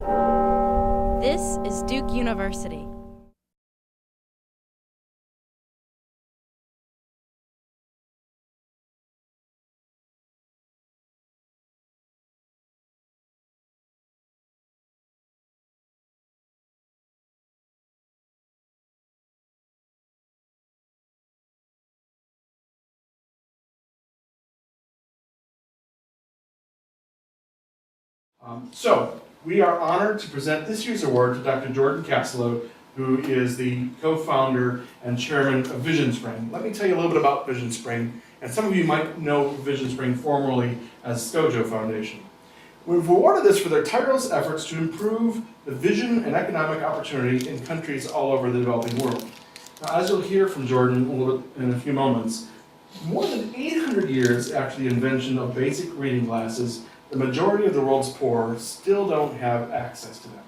This is Duke University. So, we are honored to present this year's award to Dr. Jordan Caslow, who is the co-founder and chairman of VisionSpring. Let me tell you a little bit about VisionSpring, and some of you might know VisionSpring formerly as SCOJO Foundation. We've awarded this for their tireless efforts to improve the vision and economic opportunity in countries all over the developing world. Now, as you'll hear from Jordan in a few moments, more than 800 years after the invention of basic reading glasses, the majority of the world's poor still don't have access to them.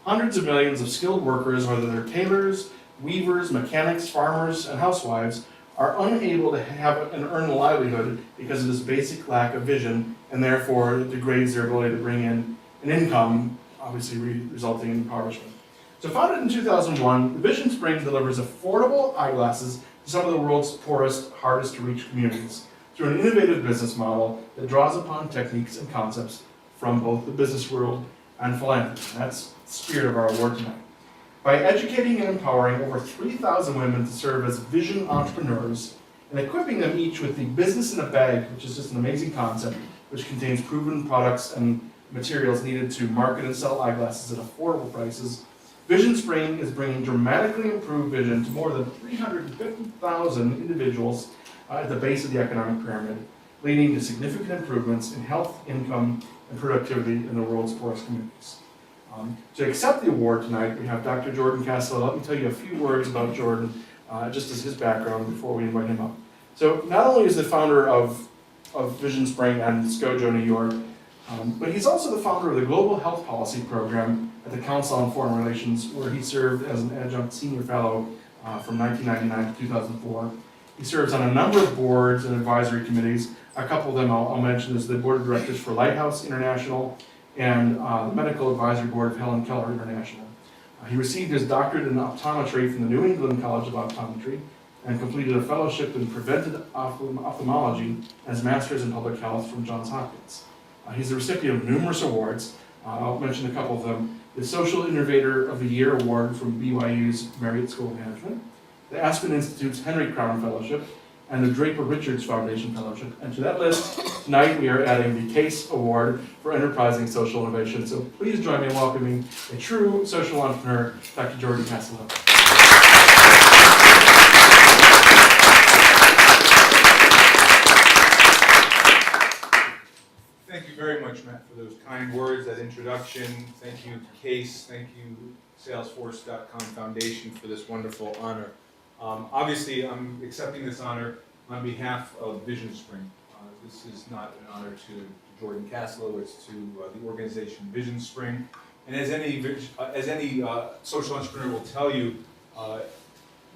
Hundreds of millions of skilled workers, whether they're tailors, weavers, mechanics, farmers, and housewives, are unable to have and earn a livelihood because of this basic lack of vision, and therefore it degrades their ability to bring in an income, obviously resulting in impoverishment. So founded in 2001, the VisionSpring delivers affordable eyeglasses to some of the world's poorest, hardest to reach communities through an innovative business model that draws upon techniques and concepts from both the business world and philanthropy. And that's the spirit of our award tonight. By educating and empowering over 3,000 women to serve as vision entrepreneurs and equipping them each with the business in a bag, which is just an amazing concept, which contains proven products and materials needed to market and sell eyeglasses at affordable prices, VisionSpring is bringing dramatically improved vision to more than 350,000 individuals at the base of the economic pyramid, leading to significant improvements in health, income, and productivity in the world's poorest communities. To accept the award tonight, we have Dr. Jordan Caslow. Let me tell you a few words about Jordan, just as his background before we invite him up. So not only is the founder of VisionSpring and SCOJO New York, but he's also the founder of the Global Health Policy Program at the Council on Foreign Relations, where he served as an adjunct senior fellow from 1999 to 2004. He serves on a number of boards and advisory committees. A couple of them I'll mention is the Board of Directors for Lighthouse International and the Medical Advisory Board of Helen Keller International. He received his doctorate in optometry from the New England College of Optometry and completed a fellowship in preventive ophthalmology and his master's in public health from Johns Hopkins. He's the recipient of numerous awards. I'll mention a couple of them. The Social Innovator of the Year Award from BYU's Marriott School of Management, the Aspen Institute's Henry Crown Fellowship, and the Draper Richards Foundation Fellowship. And to that list, tonight we are adding the CASE Award for Enterprising Social Innovation. So please join me in welcoming a true social entrepreneur, Dr. Jordan Caslow. Thank you very much, Matt, for those kind words, that introduction. Thank you, CASE. Thank you, Salesforce.com Foundation, for this wonderful honor. Obviously, I'm accepting this honor on behalf of VisionSpring. This is not an honor to Jordan Caslow, it's to the organization VisionSpring. And as any social entrepreneur will tell you,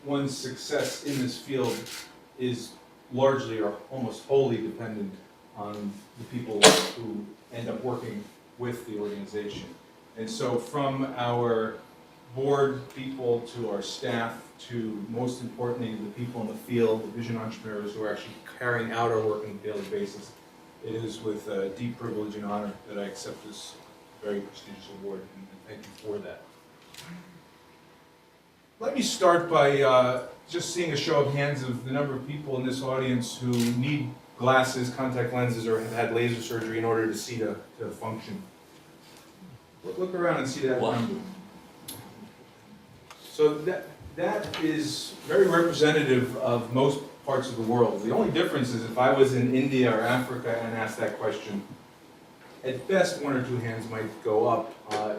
one's success in this field is largely or almost wholly dependent on the people who end up working with the organization. And so from our board people to our staff to, most importantly, the people in the field, the vision entrepreneurs who are actually carrying out our work on a daily basis, it is with deep privilege and honor that I accept this very prestigious award, and thank you for that. Let me start by just seeing a show of hands of the number of people in this audience who need glasses, contact lenses, or have had laser surgery in order to see to function. Look around and see that number. So that is very representative of most parts of the world. The only difference is if I was in India or Africa and asked that question, at best one or two hands might go up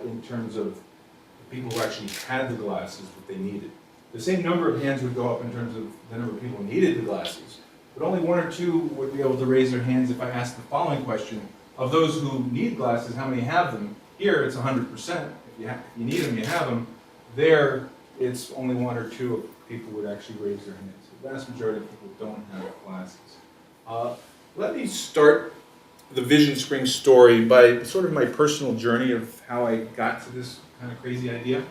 in terms of the people who actually had the glasses that they needed. The same number of hands would go up in terms of the number of people who needed the glasses, but only one or two would be able to raise their hands if I asked the following question. Of those who need glasses, how many have them? Here it's 100%. If you need them, you have them. There, it's only one or two of people would actually raise their hands. The vast majority of people don't have glasses. Let me start the VisionSprings story by sort of my personal journey of how I got to this kind of crazy idea.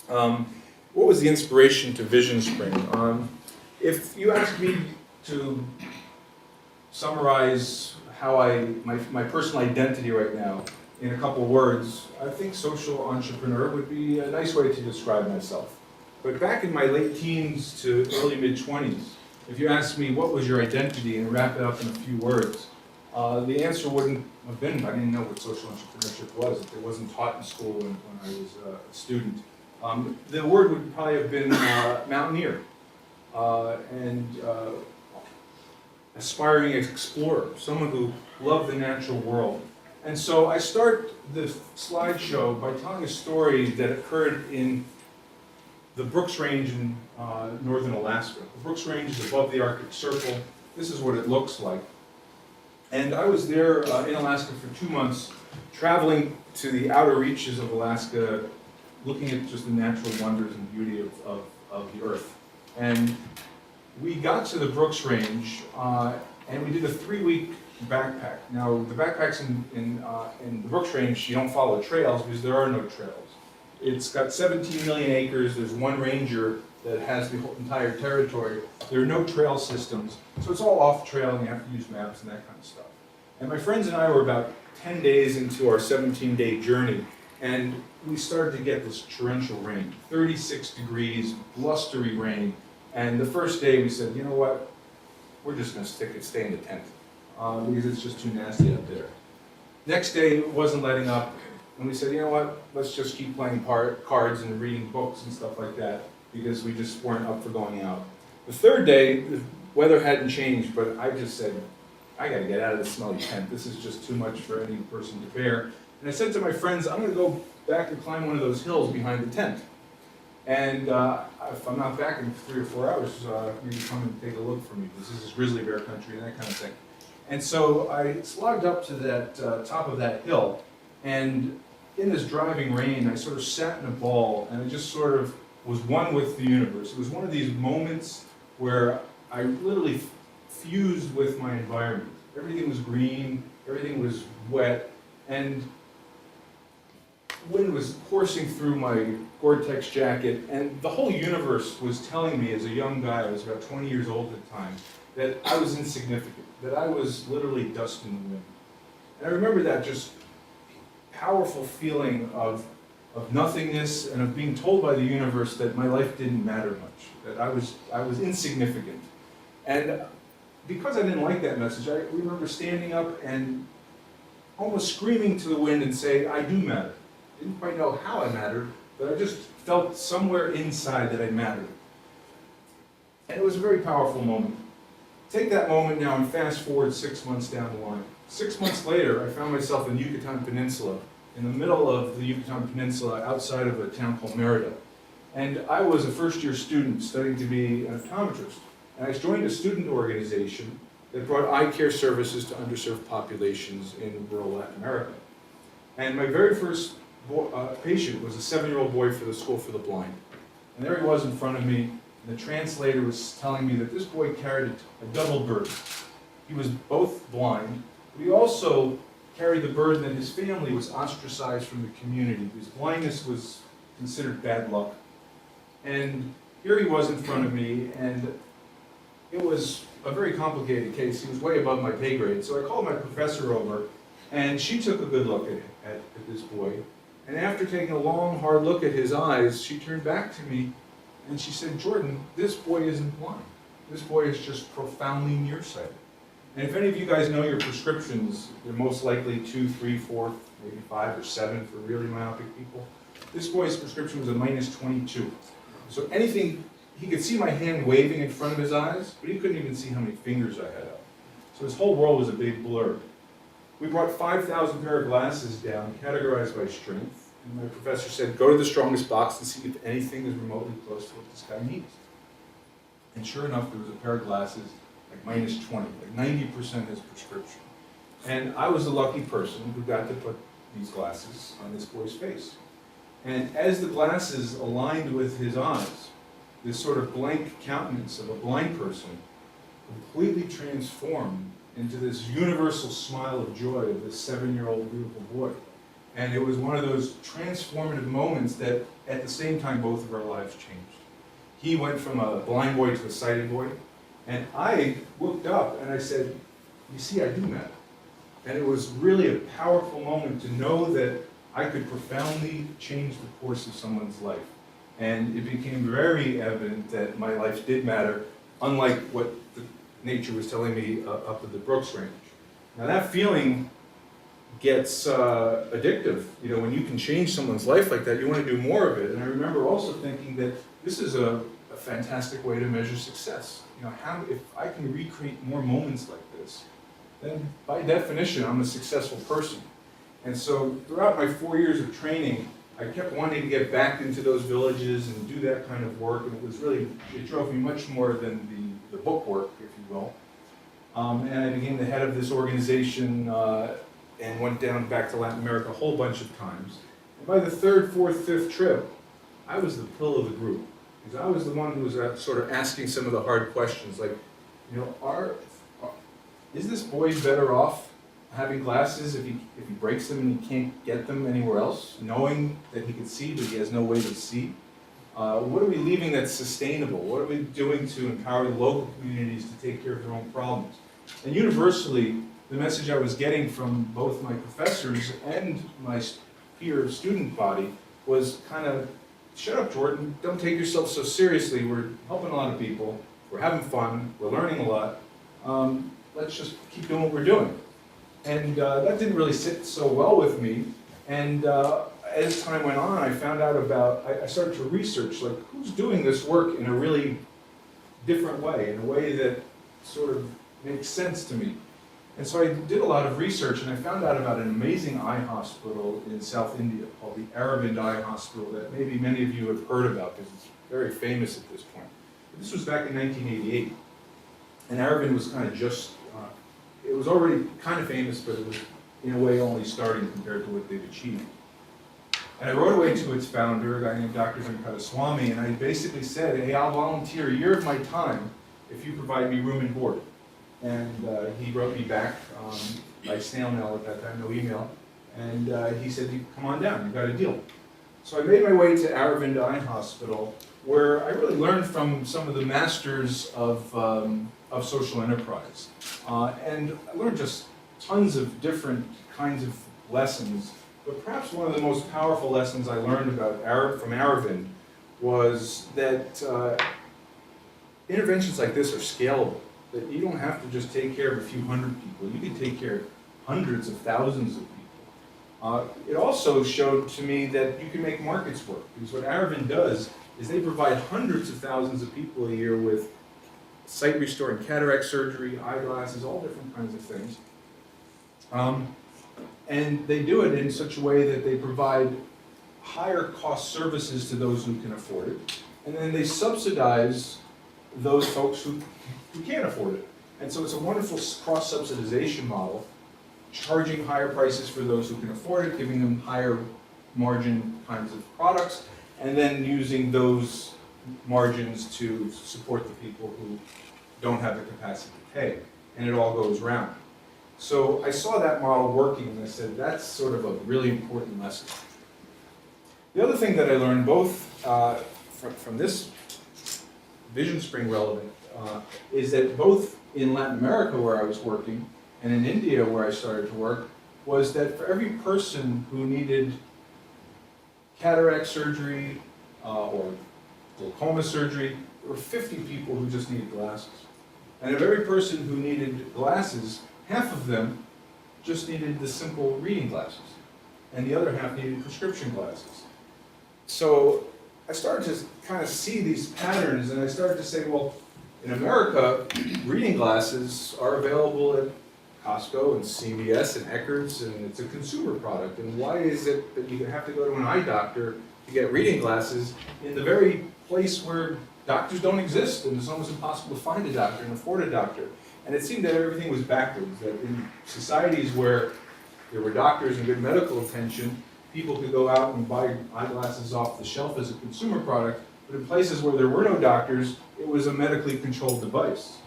What was the inspiration to VisionSpring? If you ask me to summarize how my personal identity right now in a couple words, I think social entrepreneur would be a nice way to describe myself. But back in my late teens to early mid-20s, if you asked me what was your identity and wrap it up in a few words, the answer wouldn't have been, I didn't know what social entrepreneurship was. It wasn't taught in school when I was a student. The word would probably have been mountaineer and aspiring explorer, someone who loved the natural world. And so I start this slideshow by telling a story that occurred in the Brooks Range in northern Alaska. The Brooks Range is above the Arctic Circle. This is what it looks like. And I was there in Alaska for 2 months, traveling to the outer reaches of Alaska, looking at just the natural wonders and beauty of the earth. And we got to the Brooks Range, and we did a 3-week backpack. Now, the backpacks in the Brooks Range, you don't follow trails because there are no trails. It's got 17 million acres. There's one ranger that has the whole entire territory. There are no trail systems, so it's all off trail, and you have to use maps and that kind of stuff. And my friends and I were about 10 days into our 17-day journey, and we started to get this torrential rain, 36 degrees, blustery rain. And the first day we said, you know what, we're just going to stay in the tent because it's just too nasty out there. Next day it wasn't letting up, and we said, you know what, let's just keep playing cards and reading books and stuff like that because we just weren't up for going out. The third day, the weather hadn't changed, but I just said, I got to get out of this smelly tent. This is just too much for any person to bear. And I said to my friends, I'm going to go back and climb one of those hills behind the tent. And if I'm not back in 3 or 4 hours, you can come and take a look for me. This is grizzly bear country and that kind of thing. And so I slogged up to that top of that hill, and in this driving rain, I sort of sat in a ball, and I just sort of was one with the universe. It was one of these moments where I literally fused with my environment. Everything was green, everything was wet, and wind was coursing through my Gore-Tex jacket, and the whole universe was telling me as a young guy, I was about 20 years old at the time, that I was insignificant, that I was literally dust in the wind. And I remember that just powerful feeling of nothingness and of being told by the universe that my life didn't matter much, that I was insignificant. And because I didn't like that message, I remember standing up and almost screaming to the wind and saying, I do matter. Didn't quite know how I mattered, but I just felt somewhere inside that I mattered. And it was a very powerful moment. Take that moment now and fast forward 6 months down the line. 6 months later, I found myself in the Yucatan Peninsula, in the middle of the Yucatan Peninsula, outside of a town called Merida. And I was a first-year student studying to be an optometrist. And I joined a student organization that brought eye care services to underserved populations in rural Latin America. And my very first patient was a 7-year-old boy for the School for the Blind. And there he was in front of me, and the translator was telling me that this boy carried a double burden. He was both blind, but he also carried the burden that his family was ostracized from the community, because blindness was considered bad luck. And here he was in front of me, and it was a very complicated case. He was way above my pay grade. So I called my professor over, and she took a good look at this boy. And after taking a long, hard look at his eyes, she turned back to me, and she said, Jordan, this boy isn't blind. This boy is just profoundly nearsighted. And if any of you guys know your prescriptions, they're most likely 2, 3, 4, maybe 5 or 7 for really myopic people. This boy's prescription was a -22. So anything, he could see my hand waving in front of his eyes, but he couldn't even see how many fingers I had up. So his whole world was a big blur. We brought 5,000 pair of glasses down, categorized by strength, and my professor said, go to the strongest box and see if anything is remotely close to what this guy needs. And sure enough, there was a pair of glasses, like -20, like 90% his prescription. And I was the lucky person who got to put these glasses on this boy's face. And as the glasses aligned with his eyes, this sort of blank countenance of a blind person completely transformed into this universal smile of joy of this 7-year-old beautiful boy. And it was one of those transformative moments that at the same time both of our lives changed. He went from a blind boy to a sighted boy, and I looked up and I said, you see, I do matter. And it was really a powerful moment to know that I could profoundly change the course of someone's life. And it became very evident that my life did matter, unlike what the nature was telling me up at the Brooks Range. Now that feeling gets addictive. You know, when you can change someone's life like that, you want to do more of it. And I remember also thinking that this is a fantastic way to measure success. You know, if I can recreate more moments like this, then by definition, I'm a successful person. And so throughout my 4 years of training, I kept wanting to get back into those villages and do that kind of work, and it drove me much more than the book work, if you will. And I became the head of this organization and went down back to Latin America a whole bunch of times. And by the third, fourth, fifth trip, I was the pill of the group. Because I was the one who was sort of asking some of the hard questions, like, you know, is this boy better off having glasses if he breaks them and he can't get them anywhere else, knowing that he can see but he has no way to see? What are we leaving that's sustainable? What are we doing to empower the local communities to take care of their own problems? And universally, the message I was getting from both my professors and my peer student body was kind of, shut up, Jordan, don't take yourself so seriously. We're helping a lot of people, we're having fun, we're learning a lot. Let's just keep doing what we're doing. And that didn't really sit so well with me. And as time went on, I found out I started to research, like, who's doing this work in a really different way, in a way that sort of makes sense to me. And so I did a lot of research, and I found out about an amazing eye hospital in South India called the Aravind Eye Hospital that maybe many of you have heard about because it's very famous at this point. But this was back in 1988. And Aravind was kind of it was already kind of famous, but it was in a way only starting compared to what they've achieved. And I wrote away to its founder, a guy named Dr. Venkateswamy, and I basically said, hey, I'll volunteer a year of my time if you provide me room and board. And he wrote me back by snail mail at that time, no email, and he said, come on down, you've got a deal. So I made my way to Aravind Eye Hospital, where I really learned from some of the masters of social enterprise. And I learned just tons of different kinds of lessons, but perhaps one of the most powerful lessons I learned from Aravind was that interventions like this are scalable, that you don't have to just take care of a few hundred people, you can take care of hundreds of thousands of people. It also showed to me that you can make markets work, because what Aravind does is they provide hundreds of thousands of people a year with sight restoring cataract surgery, eyeglasses, all different kinds of things. And they do it in such a way that they provide higher cost services to those who can afford it, and then they subsidize those folks who can't afford it. And so it's a wonderful cross-subsidization model, charging higher prices for those who can afford it, giving them higher margin kinds of products, and then using those margins to support the people who don't have the capacity to pay. And it all goes round. So I saw that model working, and I said, that's sort of a really important lesson. The other thing that I learned, both from this VisionSpring relevant, is that both in Latin America, where I was working, and in India, where I started to work, was that for every person who needed cataract surgery or glaucoma surgery, there were 50 people who just needed glasses. And of every person who needed glasses, half of them just needed the simple reading glasses, and the other half needed prescription glasses. So I started to kind of see these patterns, and I started to say, well, in America, reading glasses are available at Costco and CVS and Eckerd's, and it's a consumer product. And why is it that you have to go to an eye doctor to get reading glasses in the very place where doctors don't exist, and it's almost impossible to find a doctor and afford a doctor? And it seemed that everything was backwards, that in societies where there were doctors and good medical attention, people could go out and buy eyeglasses off the shelf as a consumer product, but in places where there were no doctors, it was a medically controlled device.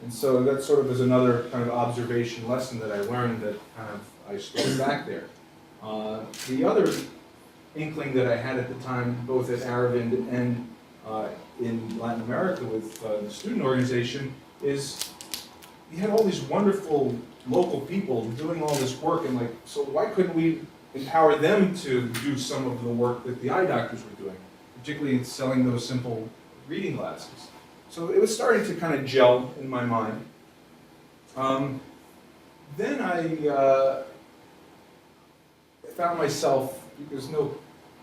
And so that sort of is another kind of observation lesson that I learned that kind of I stood back there. The other inkling that I had at the time, both at Aravind and in Latin America with the student organization, is you had all these wonderful local people doing all this work, and like, so why couldn't we empower them to do some of the work that the eye doctors were doing, particularly in selling those simple reading glasses? So it was starting to kind of gel in my mind. Then I found myself, because no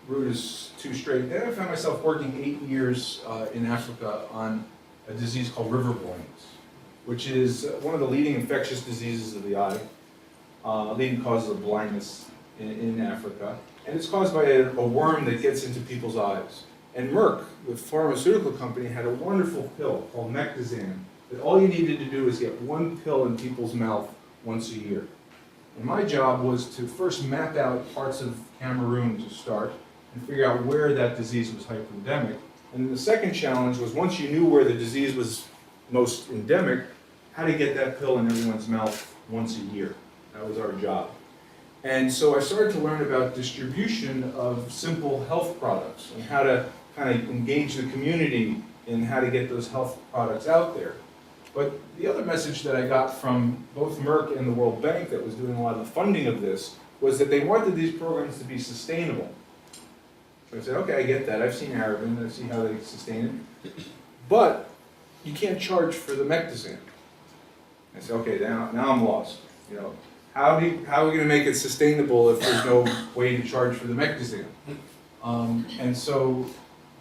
route is too straight, then I found myself working 8 years in Africa on a disease called river blindness, which is one of the leading infectious diseases of the eye, leading causes of blindness in Africa. And it's caused by a worm that gets into people's eyes. And Merck, the pharmaceutical company, had a wonderful pill called Mectizan that all you needed to do is get one pill in people's mouth once a year. And my job was to first map out parts of Cameroon to start and figure out where that disease was hyperendemic. And then the second challenge was, once you knew where the disease was most endemic, how to get that pill in everyone's mouth once a year. That was our job. And so I started to learn about distribution of simple health products and how to kind of engage the community in how to get those health products out there. But the other message that I got from both Merck and the World Bank that was doing a lot of the funding of this was that they wanted these programs to be sustainable. So I said, okay, I get that. I've seen Aravind, I see how they sustain it. But you can't charge for the Mectizan. I said, okay, now I'm lost. You know, how are we going to make it sustainable if there's no way to charge for the Mectizan? And so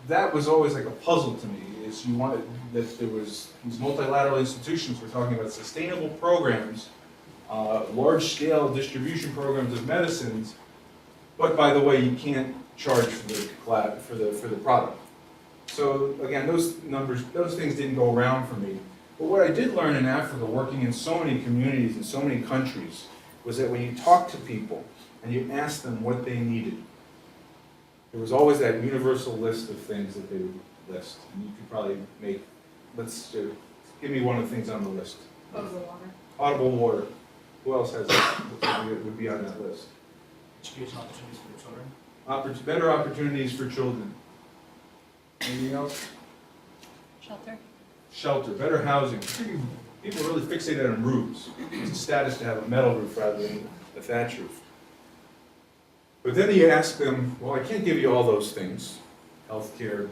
that was always like a puzzle to me. Is you wanted that there was these multilateral institutions were talking about sustainable programs, large-scale distribution programs of medicines, but by the way, you can't charge for the product. So again, those things didn't go around for me. But what I did learn in Africa, working in so many communities in so many countries, was that when you talk to people and you ask them what they needed, there was always that universal list of things that they would list. And you could probably make, give me one of the things on the list. Potable water. Potable water. Who else has that? Would be on that list? Education opportunities for children. Better opportunities for children. Anything else? Shelter. Shelter, better housing. People are really fixated on roofs. It's a status to have a metal roof rather than a thatch roof. But then you ask them, well, I can't give you all those things. Healthcare,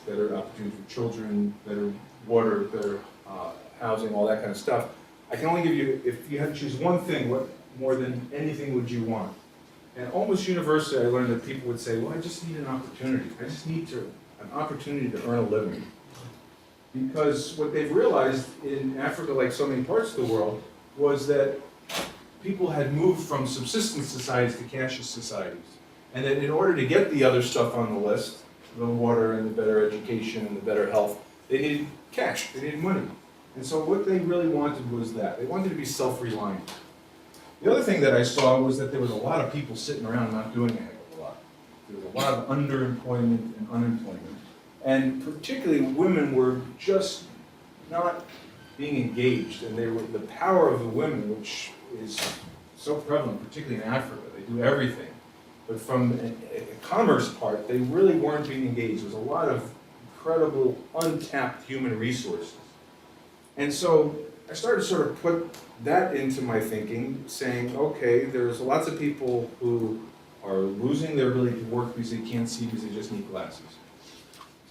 better opportunities for children, better water, better housing, all that kind of stuff. I can only give you, if you had to choose one thing, what more than anything would you want? And almost universally, I learned that people would say, well, I just need an opportunity. I just need an opportunity to earn a living. Because what they've realized in Africa, like so many parts of the world, was that people had moved from subsistence societies to cashless societies. And that in order to get the other stuff on the list, the water and the better education and the better health, they needed cash, they needed money. And so what they really wanted was that. They wanted to be self-reliant. The other thing that I saw was that there was a lot of people sitting around not doing a heck of a lot. There was a lot of underemployment and unemployment. And particularly women were just not being engaged. And they were the power of the women, which is so prevalent, particularly in Africa. They do everything. But from a commerce part, they really weren't being engaged. There was a lot of incredible untapped human resources. And so I started to sort of put that into my thinking, saying, okay, there's lots of people who are losing their ability to work because they can't see because they just need glasses.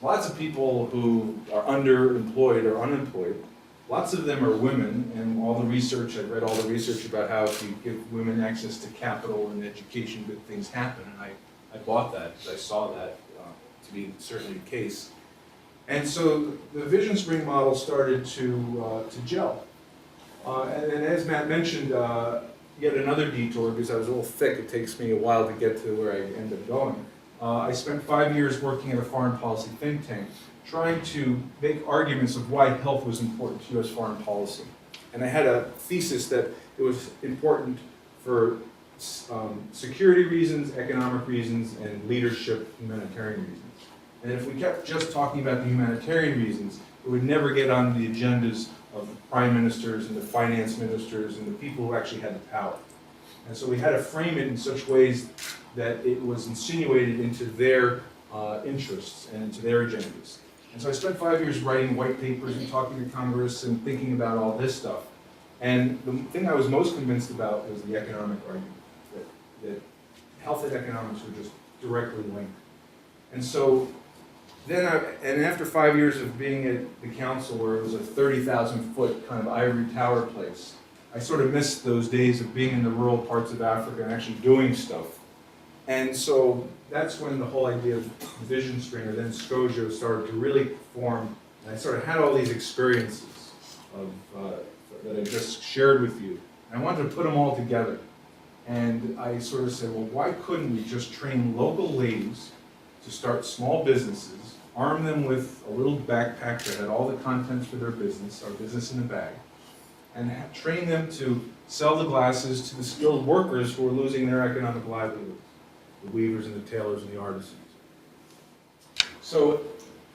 Lots of people who are underemployed or unemployed. Lots of them are women, and all the research, I read all the research about how if you give women access to capital and education, good things happen, and I bought that because I saw that to be certainly the case. And so the VisionSpring model started to gel. And as Matt mentioned, yet another detour, because I was a little thick, it takes me a while to get to where I end up going. I spent 5 years working at a foreign policy think tank, trying to make arguments of why health was important to U.S. foreign policy. And I had a thesis that it was important for security reasons, economic reasons, and leadership, humanitarian reasons. And if we kept just talking about the humanitarian reasons, it would never get on the agendas of the prime ministers and the finance ministers and the people who actually had the power. And so we had to frame it in such ways that it was insinuated into their interests and into their agendas. And so I spent 5 years writing white papers and talking to Congress and thinking about all this stuff. And the thing I was most convinced about was the economic argument, that health and economics were just directly linked. And so then after 5 years of being at the council where it was a 30,000-foot kind of ivory tower place, I sort of missed those days of being in the rural parts of Africa and actually doing stuff. And so that's when the whole idea of VisionSpring, or then Scojo, started to really form. And I sort of had all these experiences that I just shared with you. And I wanted to put them all together. And I sort of said, well, why couldn't we just train local ladies to start small businesses, arm them with a little backpack that had all the contents for their business, our business in a bag, and train them to sell the glasses to the skilled workers who are losing their economic livelihood, the weavers and the tailors and the artisans. So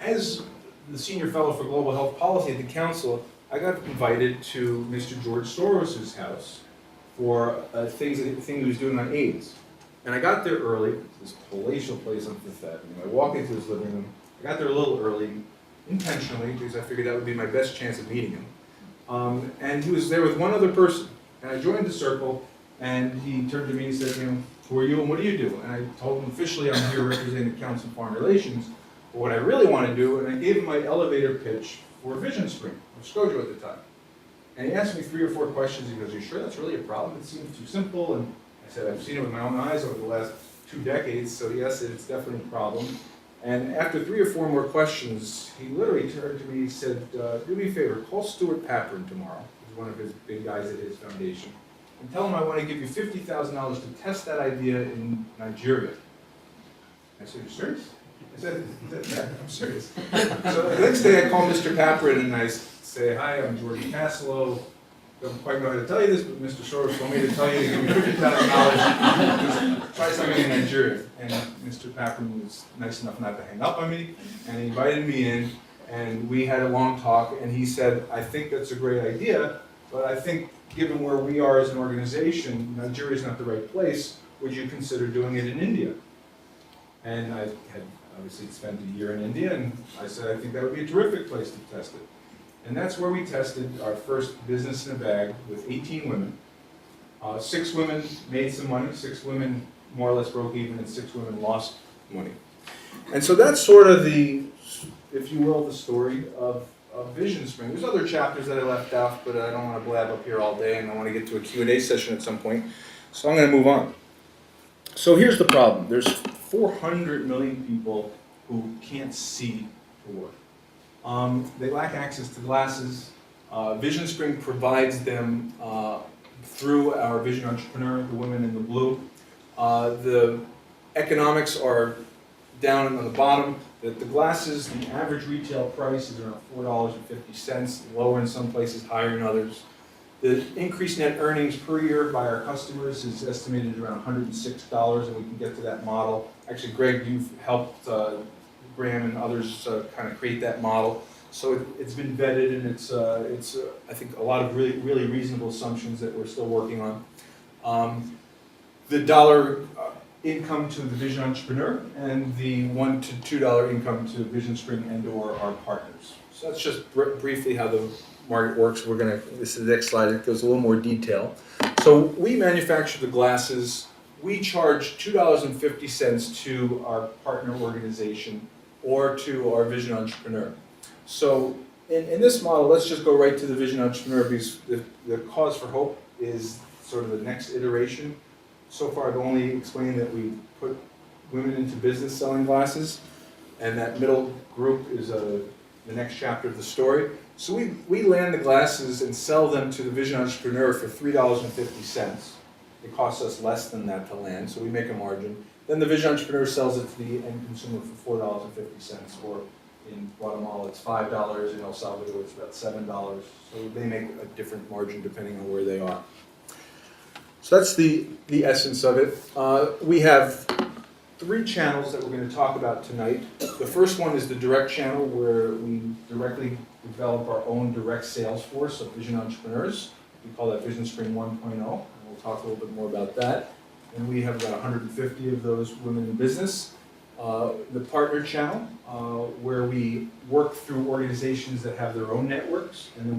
as the senior fellow for global health policy at the council, I got invited to Mr. George Soros's house for a thing he was doing on AIDS. And I got there early, this palatial place on Fifth Avenue. I walk into his living room. I got there a little early, intentionally, because I figured that would be my best chance of meeting him. And he was there with one other person. And I joined the circle, and he turned to me and said, who are you and what do you do? And I told him officially I'm here representing the Council on Foreign Relations, but what I really want to do, and I gave him my elevator pitch for VisionSpring, or Scojo at the time. And he asked me 3 or 4 questions. He goes, are you sure that's really a problem? It seems too simple. And I said, I've seen it with my own eyes over the last 2 decades, so yes, it's definitely a problem. And after 3 or 4 more questions, he literally turned to me and said, do me a favor, call Stuart Paprin tomorrow, who's one of his big guys at his foundation, and tell him I want to give you $50,000 to test that idea in Nigeria. I said, you're serious? I said, yeah, I'm serious. So the next day I call Mr. Paprin and I say, hi, I'm Jordan Caslow. Don't quite know how to tell you this, but Mr. Soros told me to tell you to give me $50,000 try something in Nigeria. And Mr. Paprin was nice enough not to hang up on me, and he invited me in, and we had a long talk, and he said, I think that's a great idea, but I think given where we are as an organization, Nigeria is not the right place. Would you consider doing it in India? And I had obviously spent a year in India, and I said, I think that would be a terrific place to test it. And that's where we tested our first business in a bag with 18 women. 6 women made some money, 6 women more or less broke even, and 6 women lost money. And so that's sort of the, if you will, the story of VisionSpring. There's other chapters that I left out, but I don't want to blab up here all day, and I want to get to a Q&A session at some point. So I'm going to move on. So here's the problem. There's 400 million people who can't see to work. They lack access to glasses. VisionSpring provides them through our Vision Entrepreneur, the women in the blue. The economics are down on the bottom. The glasses, the average retail price is around $4.50, lower in some places, higher in others. The increased net earnings per year by our customers is estimated around $106, and we can get to that model. Actually, Greg, you've helped Graham and others kind of create that model. So it's been vetted, and it's I think a lot of really reasonable assumptions that we're still working on. The dollar income to the Vision Entrepreneur, and the $1 to $2 income to VisionSpring and/or our partners. So that's just briefly how the market works. This is the next slide. It goes a little more detail. So we manufacture the glasses. We charge $2.50 to our partner organization or to our Vision Entrepreneur. So in this model, let's just go right to the Vision Entrepreneur, because the cause for hope is sort of the next iteration. So far, I've only explained that we put women into business selling glasses, and that middle group is the next chapter of the story. So we land the glasses and sell them to the Vision Entrepreneur for $3.50. It costs us less than that to land, so we make a margin. Then the Vision Entrepreneur sells it to the end consumer for $4.50, or in Guatemala it's $5, in El Salvador it's about $7. So they make a different margin depending on where they are. So that's the essence of it. We have three channels that we're going to talk about tonight. The first one is the direct channel, where we directly develop our own direct sales force of vision entrepreneurs. We call that VisionSpring 1.0, and we'll talk a little bit more about that. And we have about 150 of those women in business. The partner channel, where we work through organizations that have their own networks, and then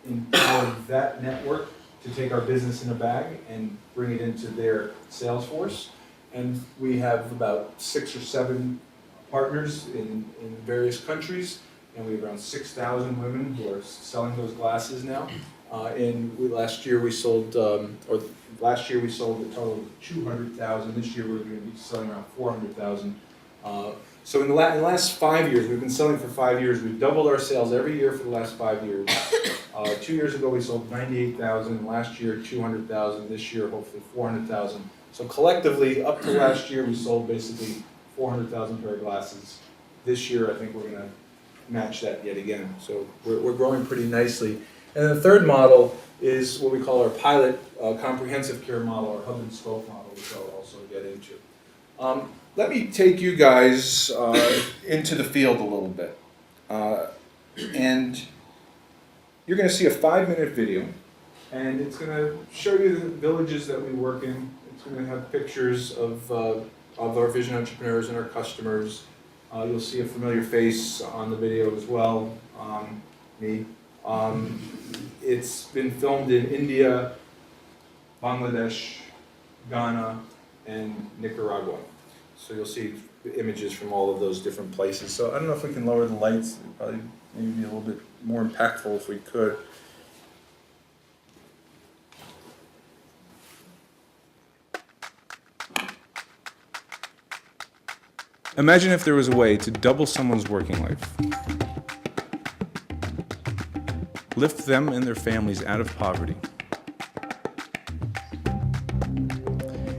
we empower that network to take our business in a bag and bring it into their sales force. And we have about 6 or 7 partners in various countries, and we have around 6,000 women who are selling those glasses now. Last year we sold a total of 200,000. This year we're going to be selling around 400,000. So in the last 5 years, we've been selling for 5 years. We've doubled our sales every year for the last 5 years. 2 years ago we sold 98,000. Last year 200,000. This year hopefully 400,000. So collectively, up to last year, we sold basically 400,000 pair of glasses. This year, I think we're going to match that yet again. So we're growing pretty nicely. And the third model is what we call our pilot comprehensive care model, or hub and spoke model, which I'll also get into. Let me take you guys into the field a little bit. And you're going to see a 5-minute video, and it's going to show you the villages that we work in. It's going to have pictures of our vision entrepreneurs and our customers. You'll see a familiar face on the video as well, me. It's been filmed in India, Bangladesh, Ghana, and Nicaragua. So you'll see images from all of those different places. So I don't know if we can lower the lights. It'd probably maybe be a little bit more impactful if we could. Imagine if there was a way to double someone's working life, lift them and their families out of poverty,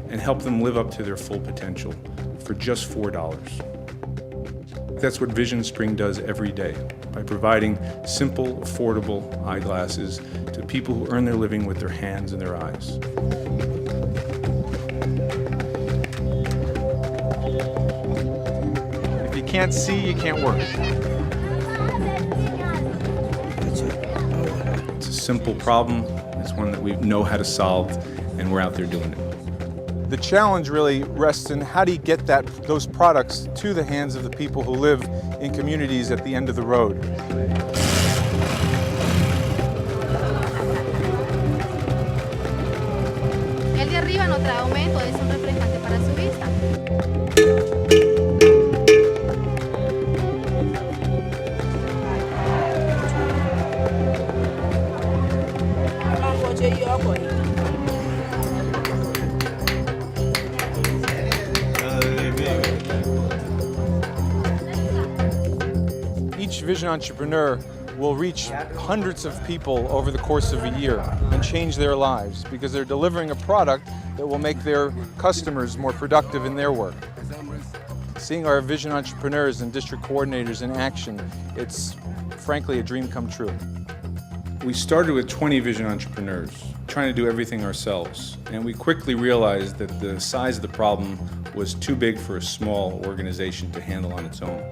and help them live up to their full potential for just $4. That's what VisionSpring does every day, by providing simple, affordable eyeglasses to people who earn their living with their hands and their eyes. If you can't see, you can't work. It's a simple problem. It's one that we know how to solve, and we're out there doing it. The challenge really rests in how do you get those products to the hands of the people who live in communities at the end of the road. El de arriba no trae aumento, es un refrescante para su vista. Each vision entrepreneur will reach hundreds of people over the course of a year and change their lives because they're delivering a product that will make their customers more productive in their work. Seeing our vision entrepreneurs and district coordinators in action, it's frankly a dream come true. We started with 20 vision entrepreneurs, trying to do everything ourselves, and we quickly realized that the size of the problem was too big for a small organization to handle on its own.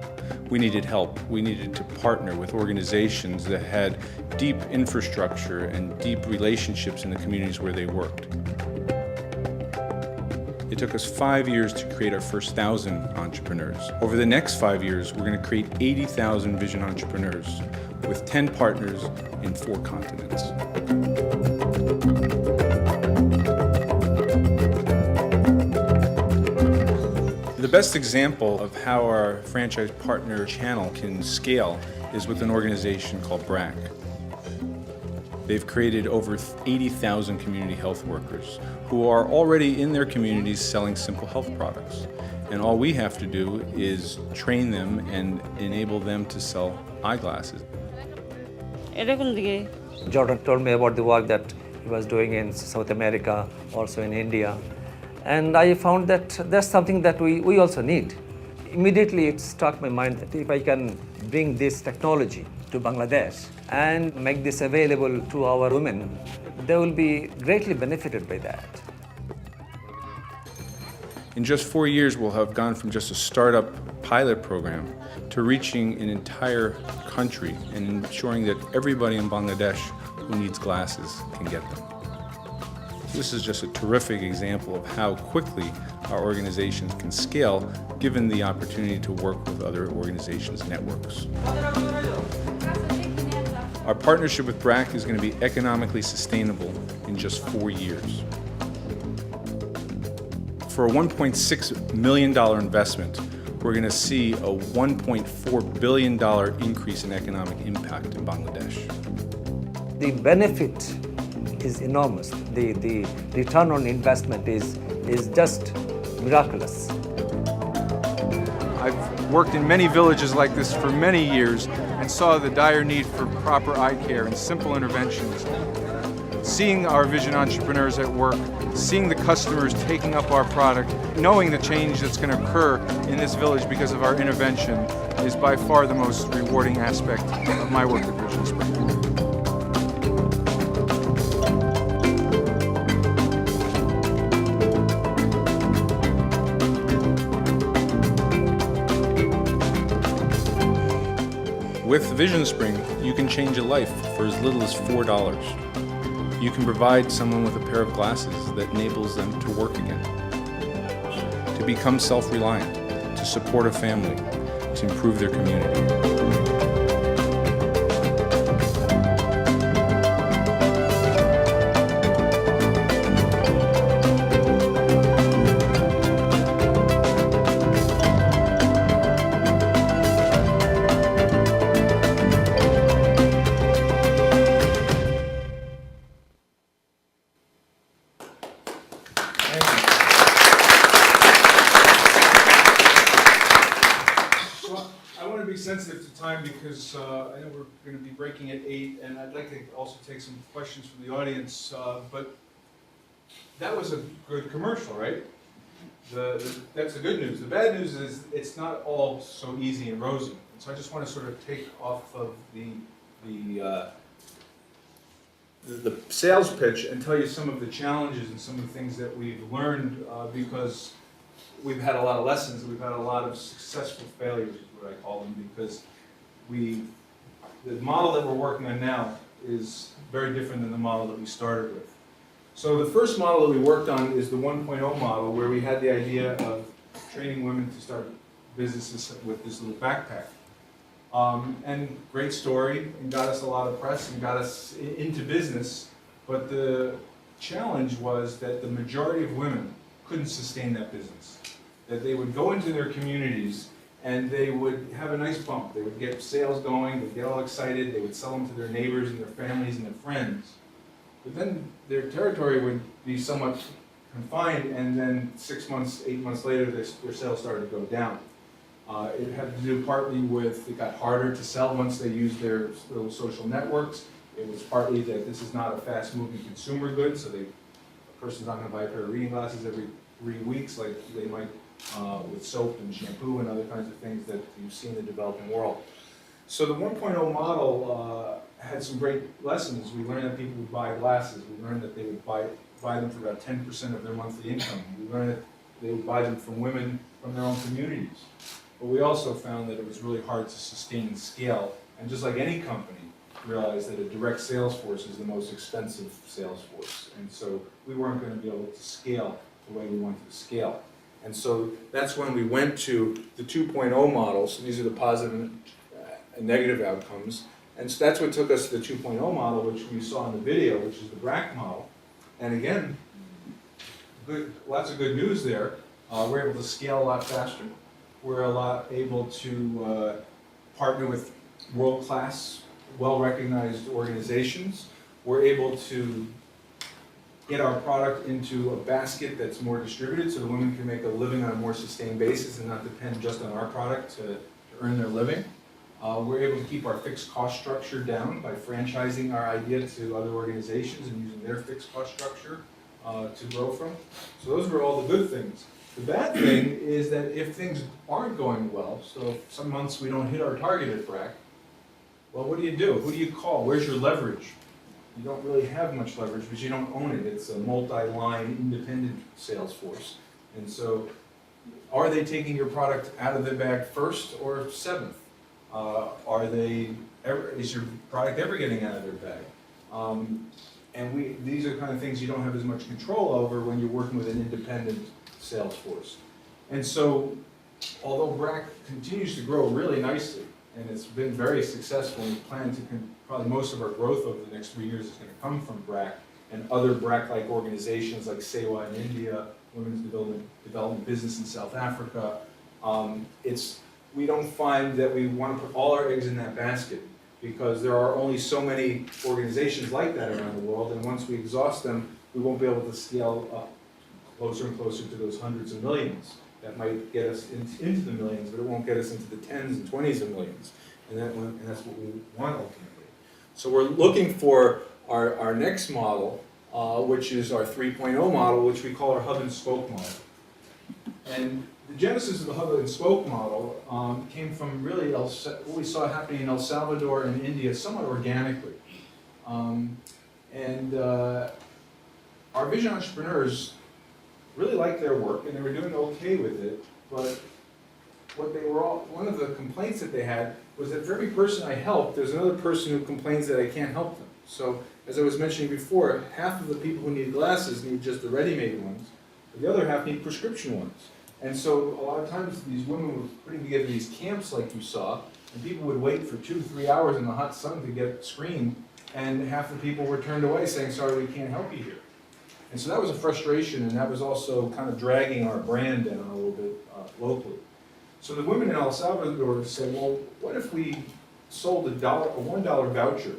We needed help. We needed to partner with organizations that had deep infrastructure and deep relationships in the communities where they worked. It took us 5 years to create our first 1,000 entrepreneurs. Over the next 5 years, we're going to create 80,000 vision entrepreneurs with 10 partners in 4 continents. The best example of how our franchise partner channel can scale is with an organization called BRAC. They've created over 80,000 community health workers who are already in their communities selling simple health products. And all we have to do is train them and enable them to sell eyeglasses. Jordan told me about the work that he was doing in South America, also in India. And I found that that's something that we also need. Immediately it struck my mind that if I can bring this technology to Bangladesh and make this available to our women, they will be greatly benefited by that. In just 4 years, we'll have gone from just a startup pilot program to reaching an entire country and ensuring that everybody in Bangladesh who needs glasses can get them. This is just a terrific example of how quickly our organizations can scale given the opportunity to work with other organizations' networks. Our partnership with BRAC is going to be economically sustainable in just 4 years. For a $1.6 million investment, we're going to see a $1.4 billion increase in economic impact in Bangladesh. The benefit is enormous. The return on investment is just miraculous. I've worked in many villages like this for many years and saw the dire need for proper eye care and simple interventions. Seeing our vision entrepreneurs at work, seeing the customers taking up our product, knowing the change that's going to occur in this village because of our intervention is by far the most rewarding aspect of my work at VisionSprings. With VisionSpring, you can change a life for as little as $4. You can provide someone with a pair of glasses that enables them to work again, to become self-reliant, to support a family, to improve their community. Sensitive to time because I know we're going to be breaking at 8, and I'd like to also take some questions from the audience. But that was a good commercial, right? That's the good news. The bad news is it's not all so easy and rosy. And so I just want to sort of take off of the sales pitch and tell you some of the challenges and some of the things that we've learned because we've had a lot of lessons. We've had a lot of successful failures, is what I call them, because the model that we're working on now is very different than the model that we started with. So the first model that we worked on is the 1.0 model, where we had the idea of training women to start businesses with this little backpack. And great story, and got us a lot of press and got us into business, but the challenge was that the majority of women couldn't sustain that business. That they would go into their communities and they would have a nice bump. They would get sales going, they'd get all excited, they would sell them to their neighbors and their families and their friends. But then their territory would be somewhat confined, and then 6 months, 8 months later, their sales started to go down. It had to do partly with it got harder to sell once they used their little social networks. It was partly that this is not a fast-moving consumer good, so a person's not going to buy a pair of reading glasses every 3 weeks like they might with soap and shampoo and other kinds of things that you see in the developing world. So the 1.0 model had some great lessons. We learned that people would buy glasses. We learned that they would buy them for about 10% of their monthly income. We learned that they would buy them from women from their own communities. But we also found that it was really hard to sustain and scale. And just like any company, realized that a direct sales force is the most expensive sales force. And so we weren't going to be able to scale the way we wanted to scale. And so that's when we went to the 2.0 model. So these are the positive and negative outcomes. And so that's what took us to the 2.0 model, which we saw in the video, which is the BRAC model. And again, lots of good news there. We're able to scale a lot faster. We're able to partner with world-class, well-recognized organizations. We're able to get our product into a basket that's more distributed so the women can make a living on a more sustained basis and not depend just on our product to earn their living. We're able to keep our fixed cost structure down by franchising our idea to other organizations and using their fixed cost structure to grow from. So those were all the good things. The bad thing is that if things aren't going well, so if some months we don't hit our target at BRAC, well, what do? Who do you call? Where's your leverage? You don't really have much leverage because you don't own it. It's a multi-line independent sales force. And so Are they taking your product out of their bag first or seventh? Is your product ever getting out of their bag? These are kind of things you don't have as much control over when you're working with an independent sales force. And so, although BRAC continues to grow really nicely, and it's been very successful, and we plan to probably most of our growth over the next 3 years is going to come from BRAC and other BRAC-like organizations like SEWA in India, Women's Development Business in South Africa. We don't find that we want to put all our eggs in that basket, because there are only so many organizations like that around the world, and once we exhaust them, we won't be able to scale up closer and closer to those hundreds of millions. That might get us into the millions, but it won't get us into the tens and 20s of millions. And that's what we want ultimately. So we're looking for our next model, which is our 3.0 model, which we call our hub and spoke model. And the genesis of the hub and spoke model came from really what we saw happening in El Salvador and India somewhat organically. Our vision entrepreneurs really liked their work, and they were doing okay with it, but one of the complaints that they had was that for every person I help, there's another person who complains that I can't help them. So, as I was mentioning before, half of the people who need glasses need just the ready-made ones, but the other half need prescription ones. And so, a lot of times, these women were putting together these camps like you saw, and people would wait for 2 to 3 hours in the hot sun to get screened, and half the people were turned away saying, sorry, we can't help you here. And so that was a frustration, and that was also kind of dragging our brand down a little bit locally. So the women in El Salvador said, well, what if we sold a $1 voucher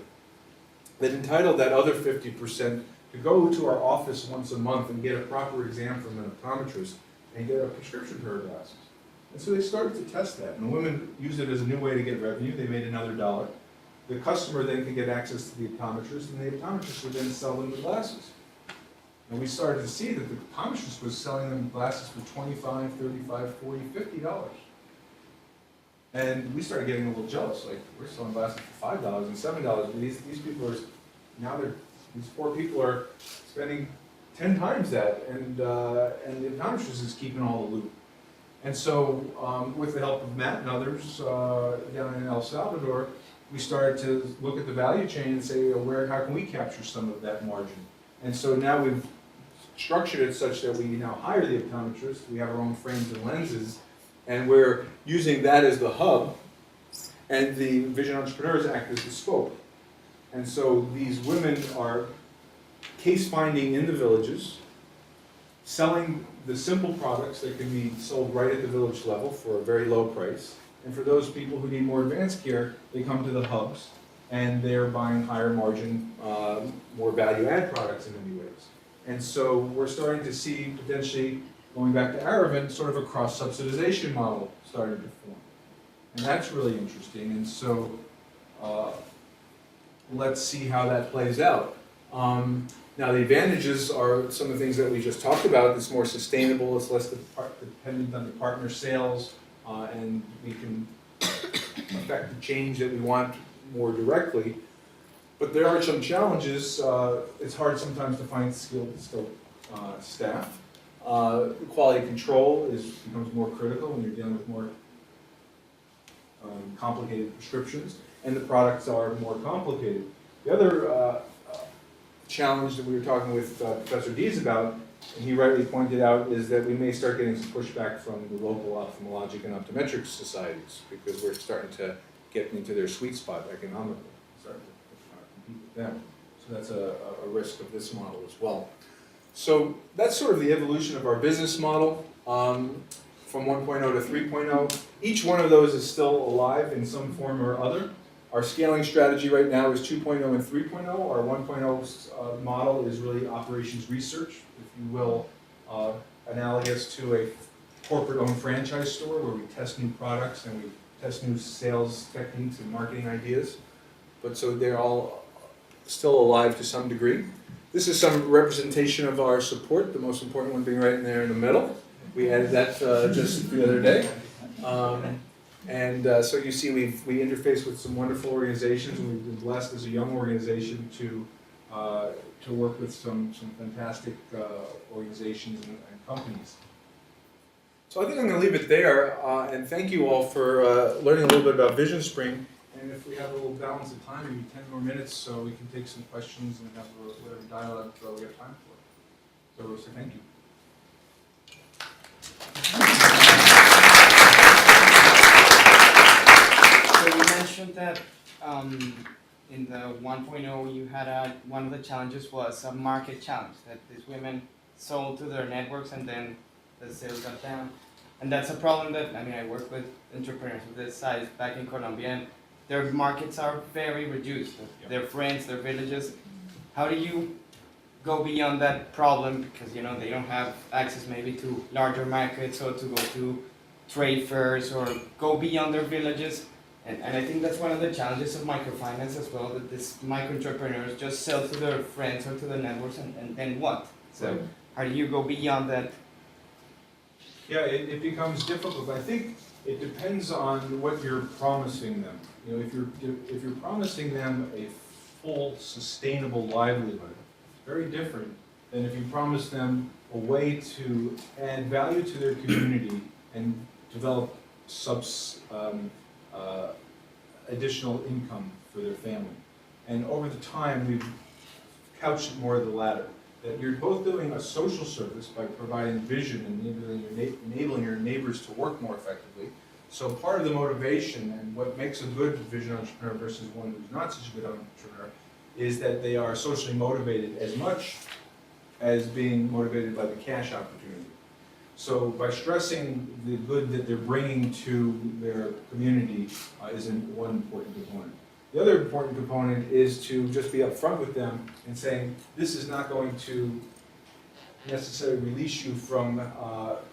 that entitled that other 50% to go to our office once a month and get a proper exam from an optometrist and get a prescription pair of glasses? And so they started to test that, and the women used it as a new way to get revenue. They made another $1. The customer then could get access to the optometrist, and the optometrist would then sell them the glasses. And we started to see that the optometrist was selling them glasses for $25, $35, $40, $50. And we started getting a little jealous, like, we're selling glasses for $5 and $7, but these people are, these poor people are spending 10 times that, and the optometrist is keeping all the loot. And so, with the help of Matt and others down in El Salvador, we started to look at the value chain and say, how can we capture some of that margin? And so now we've structured it such that we now hire the optometrist, we have our own frames and lenses, and we're using that as the hub, and the vision entrepreneurs act as the spoke. And so these women are case finding in the villages, selling the simple products that can be sold right at the village level for a very low price. And for those people who need more advanced care, they come to the hubs, and they're buying higher margin, more value add products in many ways. And so we're starting to see potentially, going back to Aravind, sort of a cross-subsidization model starting to form. And that's really interesting. And so let's see how that plays out. Now the advantages are some of the things that we just talked about. It's more sustainable, it's less dependent on the partner sales, and we can affect the change that we want more directly. But there are some challenges. It's hard sometimes to find skilled staff. Quality control becomes more critical when you're dealing with more complicated prescriptions, and the products are more complicated. The other challenge that we were talking with Professor Dees about, and he rightly pointed out, is that we may start getting some pushback from the local ophthalmologic and optometric societies, because we're starting to get into their sweet spot economically, starting to compete with them. So that's a risk of this model as well. So that's sort of the evolution of our business model from 1.0 to 3.0. Each one of those is still alive in some form or other. Our scaling strategy right now is 2.0 and 3.0. Our 1.0 model is really operations research, if you will, analogous to a corporate-owned franchise store where we test new products and we test new sales techniques and marketing ideas. But so they're all still alive to some degree. This is some representation of our support, the most important one being right in there in the middle. We added that just the other day. So you see we interface with some wonderful organizations, and we've been blessed as a young organization to work with some fantastic organizations and companies. So I think I'm going to leave it there, and thank you all for learning a little bit about VisionSpring. And if we have a little balance of time, maybe 10 more minutes, so we can take some questions and have whatever dialogue we have time for. So thank you. So you mentioned that in the 1.0 you had one of the challenges was a market challenge, that these women sold to their networks and then the sales got down. And that's a problem that, I mean, I work with entrepreneurs of this size back in Colombia, and their markets are very reduced. Their friends, their villages. How do you go beyond that problem? Because, you know, they don't have access maybe to larger markets or to go to trade fairs or go beyond their villages. And I think that's one of the challenges of microfinance as well, that these micro entrepreneurs just sell to their friends or to the networks and then what? So how do you go beyond that? Yeah, it becomes difficult. I think it depends on what you're promising them. You know, if you're promising them a full, sustainable livelihood, very different than if you promise them a way to add value to their community and develop additional income for their family. And over the time, we've couched it more of the latter. That you're both doing a social service by providing vision and enabling your neighbors to work more effectively. So part of the motivation and what makes a good vision entrepreneur versus one who's not such a good entrepreneur is that they are socially motivated as much as being motivated by the cash opportunity. So by stressing the good that they're bringing to their community is one important component. The other important component is to just be upfront with them and saying, this is not going to necessarily release you from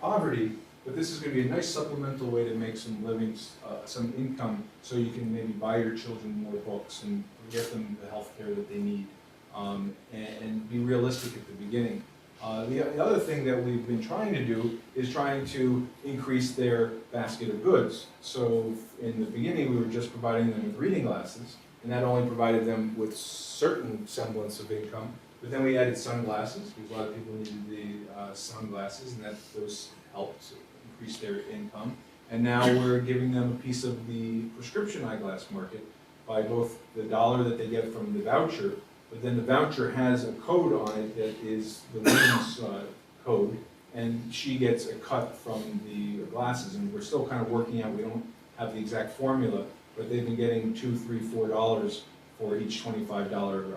poverty, but this is going to be a nice supplemental way to make some living, some income, so you can maybe buy your children more books and get them the health care that they need, and be realistic at the beginning. The other thing that we've been trying to do is trying to increase their basket of goods. So in the beginning, we were just providing them with reading glasses, and that only provided them with certain semblance of income. But then we added sunglasses, because a lot of people needed the sunglasses, and those helped increase their income. And now we're giving them a piece of the prescription eyeglass market by both the dollar that they get from the voucher, but then the voucher has a code on it that is the woman's code, and she gets a cut from the glasses. And we're still kind of working out, we don't have the exact formula, but they've been getting $2, $3, $4 for each $25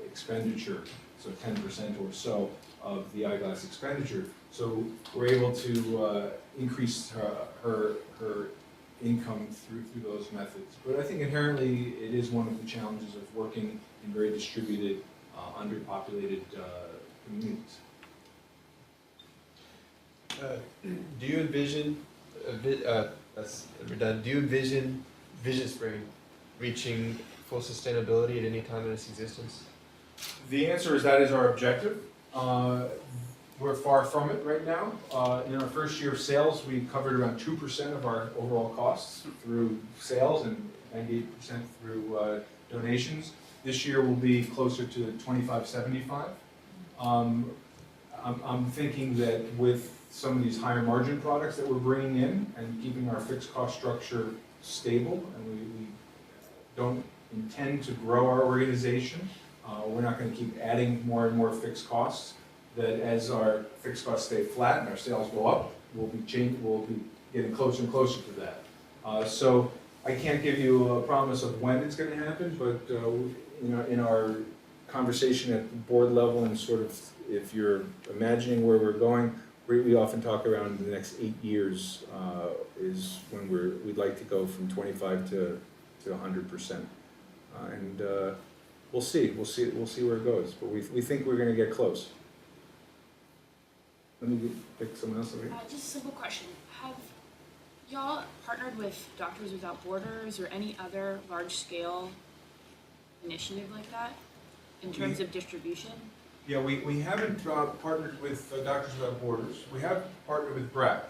expenditure, so 10% or so of the eyeglass expenditure. So we're able to increase her income through those methods. But I think inherently it is one of the challenges of working in very distributed, underpopulated communities. Do you envision VisionSpring reaching full sustainability at any time in its existence? The answer is that is our objective. We're far from it right now. In our first year of sales, we covered around 2% of our overall costs through sales and 98% through donations. This year will be closer to 25-75. I'm thinking that with some of these higher margin products that we're bringing in and keeping our fixed cost structure stable, and we don't intend to grow our organization. We're not going to keep adding more and more fixed costs. That as our fixed costs stay flat and our sales go up, we'll be getting closer and closer to that. So I can't give you a promise of when it's going to happen, but in our conversation at the board level and sort of if you're imagining where we're going, we often talk around the next 8 years is when we'd like to go from 25 to 100%, and we'll see where it goes. But we think we're going to get close. Let me pick someone else over here. Just a simple question. Have y'all partnered with Doctors Without Borders or any other large-scale initiative like that in terms of distribution? Yeah, we haven't partnered with Doctors Without Borders. We have partnered with BRAC.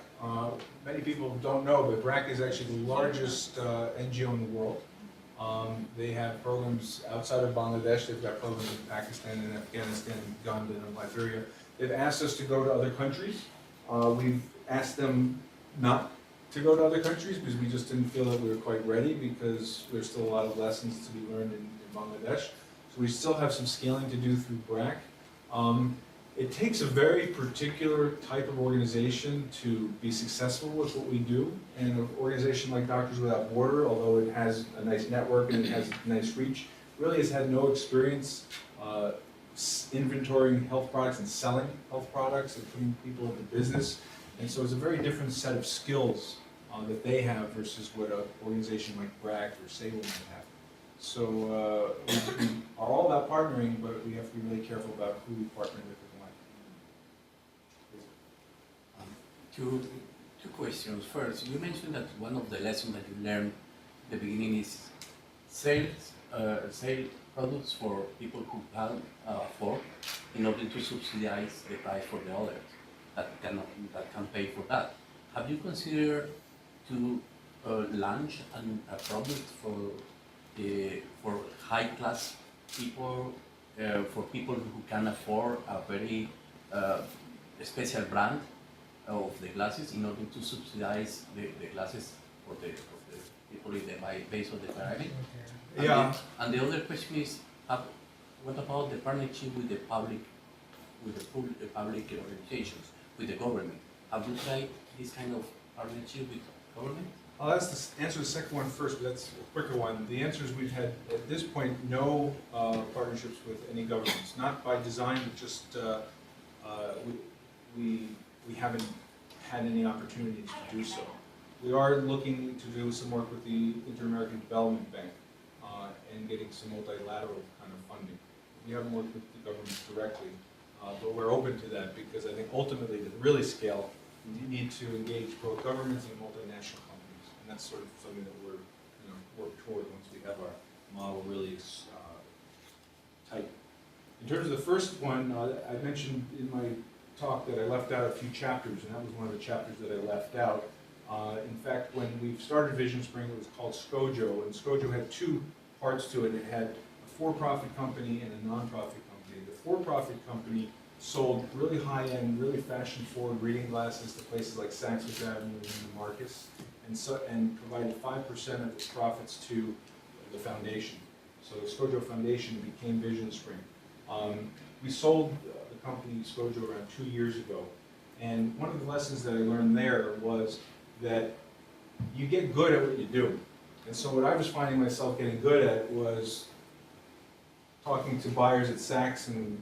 Many people don't know, but BRAC is actually the largest NGO in the world. They have programs outside of Bangladesh. They've got programs in Pakistan and Afghanistan, Uganda, and Liberia. They've asked us to go to other countries. We've asked them not to go to other countries because we just didn't feel that we were quite ready because there's still a lot of lessons to be learned in Bangladesh. So we still have some scaling to do through BRAC. It takes a very particular type of organization to be successful with what we do. And an organization like Doctors Without Border, although it has a nice network and it has a nice reach, really has had no experience inventorying health products and selling health products and putting people into business. And so it's a very different set of skills that they have versus what an organization like BRAC or Salem might have. So we are all about partnering, but we have to be really careful about who we partner with and why. Two questions. First, you mentioned that one of the lessons that you learned at the beginning is sell products for people who can afford in order to subsidize the price for the others that can pay for that. Have you considered to launch a product for high class people, for people who can afford a very special brand of the glasses in order to subsidize the glasses for the people in the base of the pyramid? Yeah. And the other question is, what about the partnership with the public organizations, with the government? Have you tried this kind of partnership with government? I'll answer the second one first, but that's a quicker one. The answer is we've had, at this point, no partnerships with any governments. Not by design, but just we haven't had any opportunities to do so. We are looking to do some work with the Inter-American Development Bank and getting some multilateral kind of funding. We haven't worked with the government directly, but we're open to that because I think ultimately to really scale, you need to engage both governments and multinational companies, and that's sort of something that we're work toward once we have our model really tight. In terms of the first one, I mentioned in my talk that I left out a few chapters, and that was one of the chapters that I left out. In fact, when we started VisionSpring, it was called SCOJO, and SCOJO had two parts to it. It had a for-profit company and a non-profit company. The for-profit company sold really high-end, really fashion-forward reading glasses to places like Saks Fifth Avenue and Neiman Marcus, and provided 5% of its profits to the foundation. So the SCOJO Foundation became VisionSpring. We sold the company SCOJO around 2 years ago, and one of the lessons that I learned there was that you get good at what you do. And so what I was finding myself getting good at was talking to buyers at Saks and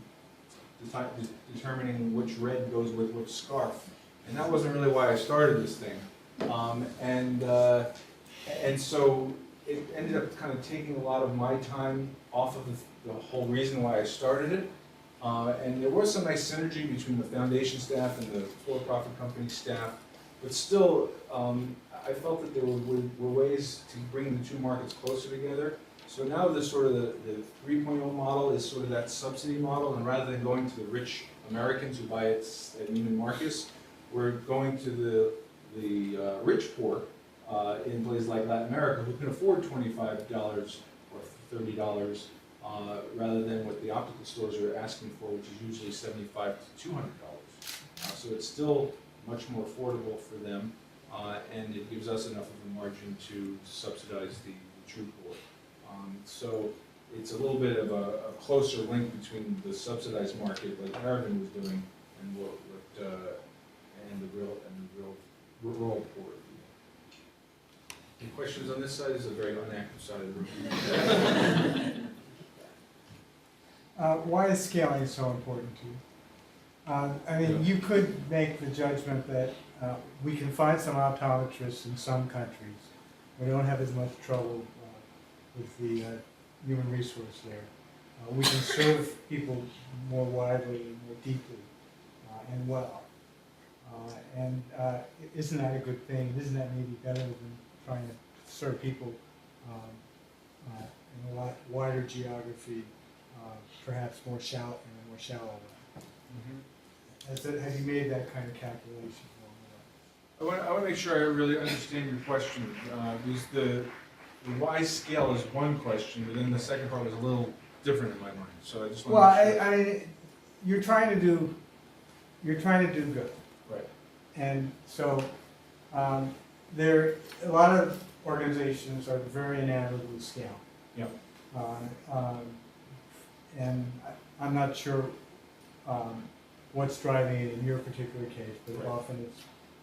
determining which red goes with which scarf. And that wasn't really why I started this thing. And so it ended up kind of taking a lot of my time off of the whole reason why I started it. And there was some nice synergy between the foundation staff and the for-profit company staff, but still, I felt that there were ways to bring the two markets closer together. So now the 3.0 model is sort of that subsidy model, and rather than going to the rich Americans who buy it at Neiman Marcus, we're going to the rich poor in places like Latin America who can afford $25 or $30 rather than what the optical stores are asking for, which is usually $75 to $200. So it's still much more affordable for them, and it gives us enough of a margin to subsidize the true poor. So it's a little bit of a closer link between the subsidized market, like Aravind was doing, and and the real rural poor. Any questions on this side? This is a very unactive side of the room. Why is scaling so important to you? I mean, you could make the judgment that we can find some optometrists in some countries. We don't have as much trouble with the human resource there. We can serve people more widely and more deeply and well. And isn't that a good thing? Isn't that maybe better than trying to serve people in a lot wider geography, perhaps more shallow way? Mm-hmm. Have you made that kind of calculation? I want to make sure I really understand your question. Because the why scale is one question, but then the second part was a little different in my mind. So I just want to make sure. I mean, you're trying to do good. Right. And so There, a lot of organizations are very enamored with scale. Yep. And I'm not sure what's driving it in your particular case, but Right. often it's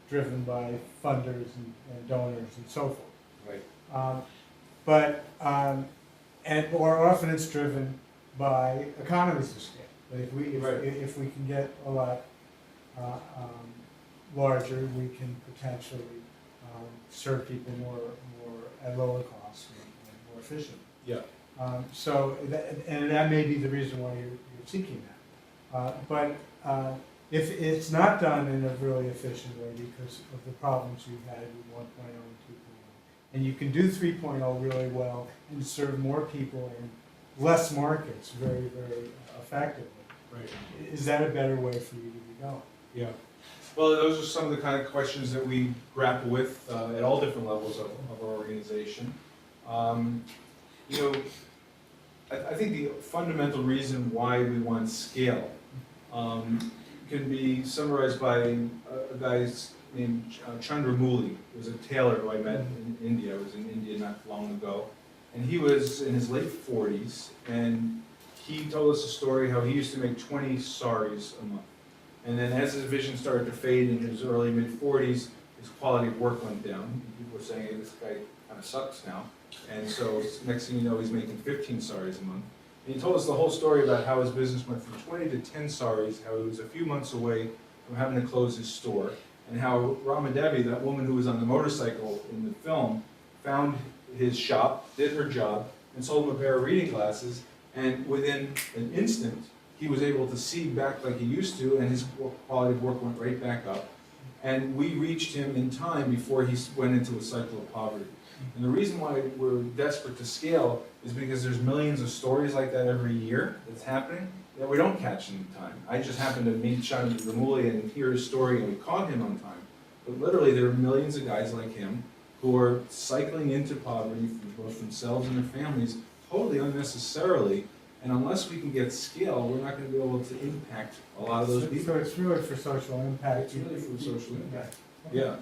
driven by funders and donors and so forth. Right. Or often it's driven by economies of scale. But Right. if we can get a lot larger, we can potentially serve people more at lower cost and more efficiently. Yeah. And that may be the reason why you're seeking that. But if it's not done in a really efficient way because of the problems you've had with 1.0 and 2.0, and you can do 3.0 really well and serve more people in less markets very, very effectively, Right. is that a better way for you to be going? Yeah. Well, those are some of the kind of questions that we grapple with at all different levels of our organization. You know, I think the fundamental reason why we want scale can be summarized by a guy named Chandramouli. He was a tailor who I met in India. I was in India not long ago. And he was in his late 40s, and he told us a story how he used to make 20 saris a month. And then as his vision started to fade in his early mid-40s, his quality of work went down. And people were saying, hey, this guy kind of sucks now. And so next thing you know, he's making 15 saris a month. And he told us the whole story about how his business went from 20 to 10 saris, how he was a few months away from having to close his store, and how Ramadevi, that woman who was on the motorcycle in the film, found his shop, did her job, and sold him a pair of reading glasses, and within an instant, he was able to see back like he used to, and his quality of work went right back up. And we reached him in time before he went into a cycle of poverty. And the reason why we're desperate to scale is because there's millions of stories like that every year that's happening that we don't catch in time. I just happened to meet Chandramouli and hear his story, and we caught him on time. But literally, there are millions of guys like him who are cycling into poverty for both themselves and their families totally unnecessarily. And unless we can get scale, we're not going to be able to impact a lot of those people. So it's really for social impact. It's really for social impact. Yeah.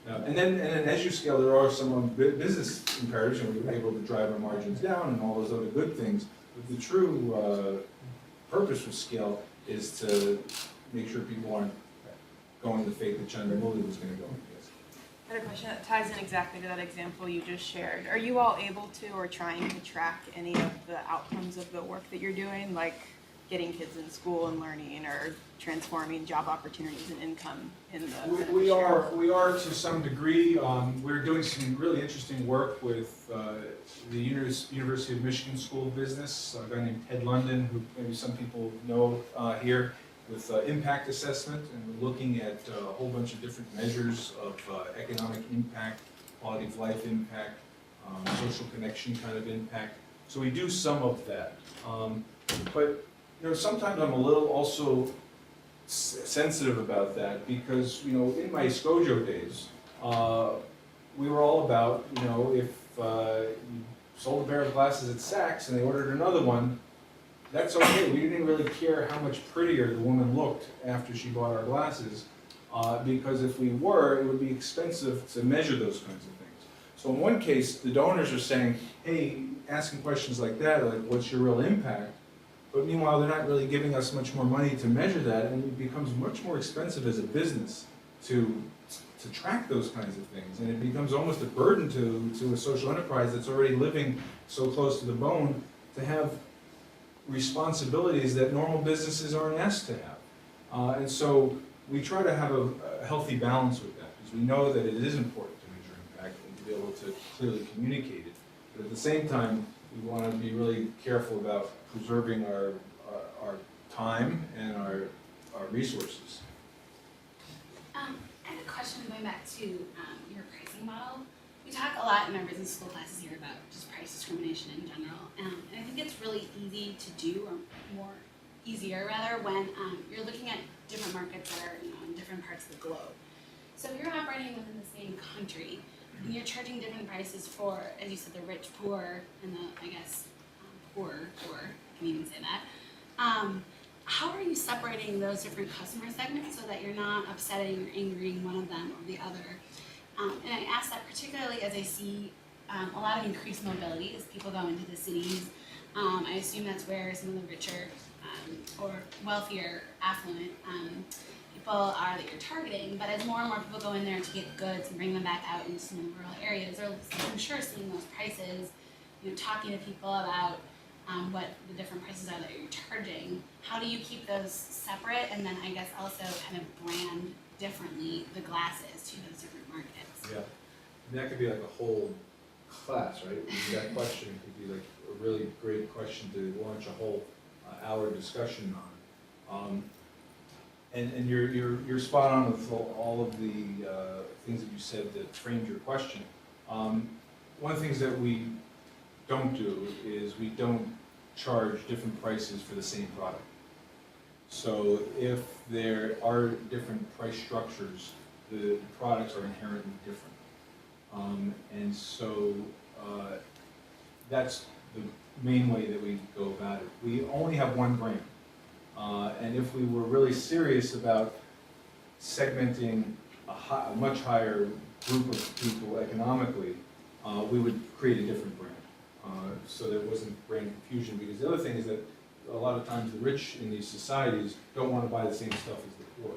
And then as you scale, there are some business imperatives, and we're able to drive our margins down and all those other good things. But the true purpose of scale is to make sure people aren't going the fate that Chandramouli was going to go. I had a question that ties in exactly to that example you just shared. Are you all able to or trying to track any of the outcomes of the work that you're doing, like getting kids in school and learning, or transforming job opportunities and income in the We are to some degree. We're doing some really interesting work with the University of Michigan School of Business, a guy named Ted London, who maybe some people know here, with impact assessment, and we're looking at a whole bunch of different measures of economic impact, quality of life impact, social connection kind of impact. So we do some of that. But sometimes I'm a little also sensitive about that, because in my Scojo days, we were all about if you sold a pair of glasses at Saks and they ordered another one, that's okay. We didn't really care how much prettier the woman looked after she bought our glasses, because if we were, it would be expensive to measure those kinds of things. So in one case, the donors are saying, hey, asking questions like that, like what's your real impact? But meanwhile, they're not really giving us much more money to measure that, and it becomes much more expensive as a business to track those kinds of things. And it becomes almost a burden to a social enterprise that's already living so close to the bone to have responsibilities that normal businesses aren't asked to have. And so we try to have a healthy balance with that, because we know that it is important to measure impact and to be able to clearly communicate it. But at the same time, we want to be really careful about preserving our time and our resources. I have a question going back to your pricing model. We talk a lot in our business school classes here about just price discrimination in general, and I think it's really easy to do, or easier rather, when you're looking at different markets that are in different parts of the globe. So if you're operating within the same country, and you're charging different prices for, as you said, the rich, poor, and the, I guess, poor, I can even say that. How are you separating those different customer segments so that you're not upsetting or angering one of them or the other? And I ask that particularly as I see a lot of increased mobility as people go into the cities. I assume that's where some of the richer or wealthier, affluent people are that you're targeting. But as more and more people go in there to get goods and bring them back out into some of the rural areas, they're, I'm sure, seeing those prices, talking to people about what the different prices are that you're charging. How do you keep those separate, and then I guess also kind of brand differently the glasses to those different markets? Yeah, and that could be like a whole class, right? That question could be like a really great question to launch a whole hour discussion on. And you're spot on with all of the things that you said that framed your question. One of the things that we don't do is we don't charge different prices for the same product. So if there are different price structures, the products are inherently different. And so that's the main way that we go about it. We only have one brand. And if we were really serious about segmenting a much higher group of people economically, we would create a different brand. So there wasn't brand confusion, because the other thing is that a lot of times the rich in these societies don't want to buy the same stuff as the poor.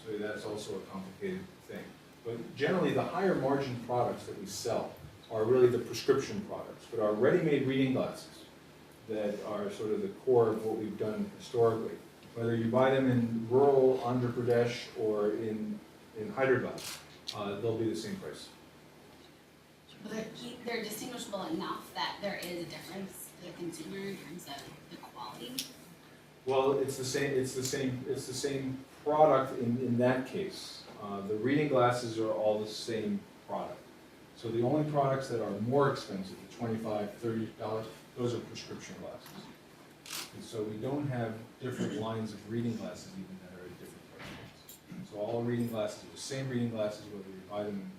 So that's also a complicated thing. But generally the higher margin products that we sell are really the prescription products, but our ready-made reading glasses that are sort of the core of what we've done historically. Whether you buy them in rural Andhra Pradesh or in Hyderabad, they'll be the same price. But they're distinguishable enough that there is a difference to the consumer in terms of the quality. Well, it's the same product in that case. The reading glasses are all the same product. So the only products that are more expensive, the $25, $30, those are prescription glasses. And so we don't have different lines of reading glasses even that are at different price points. So all reading glasses are the same reading glasses, whether you buy them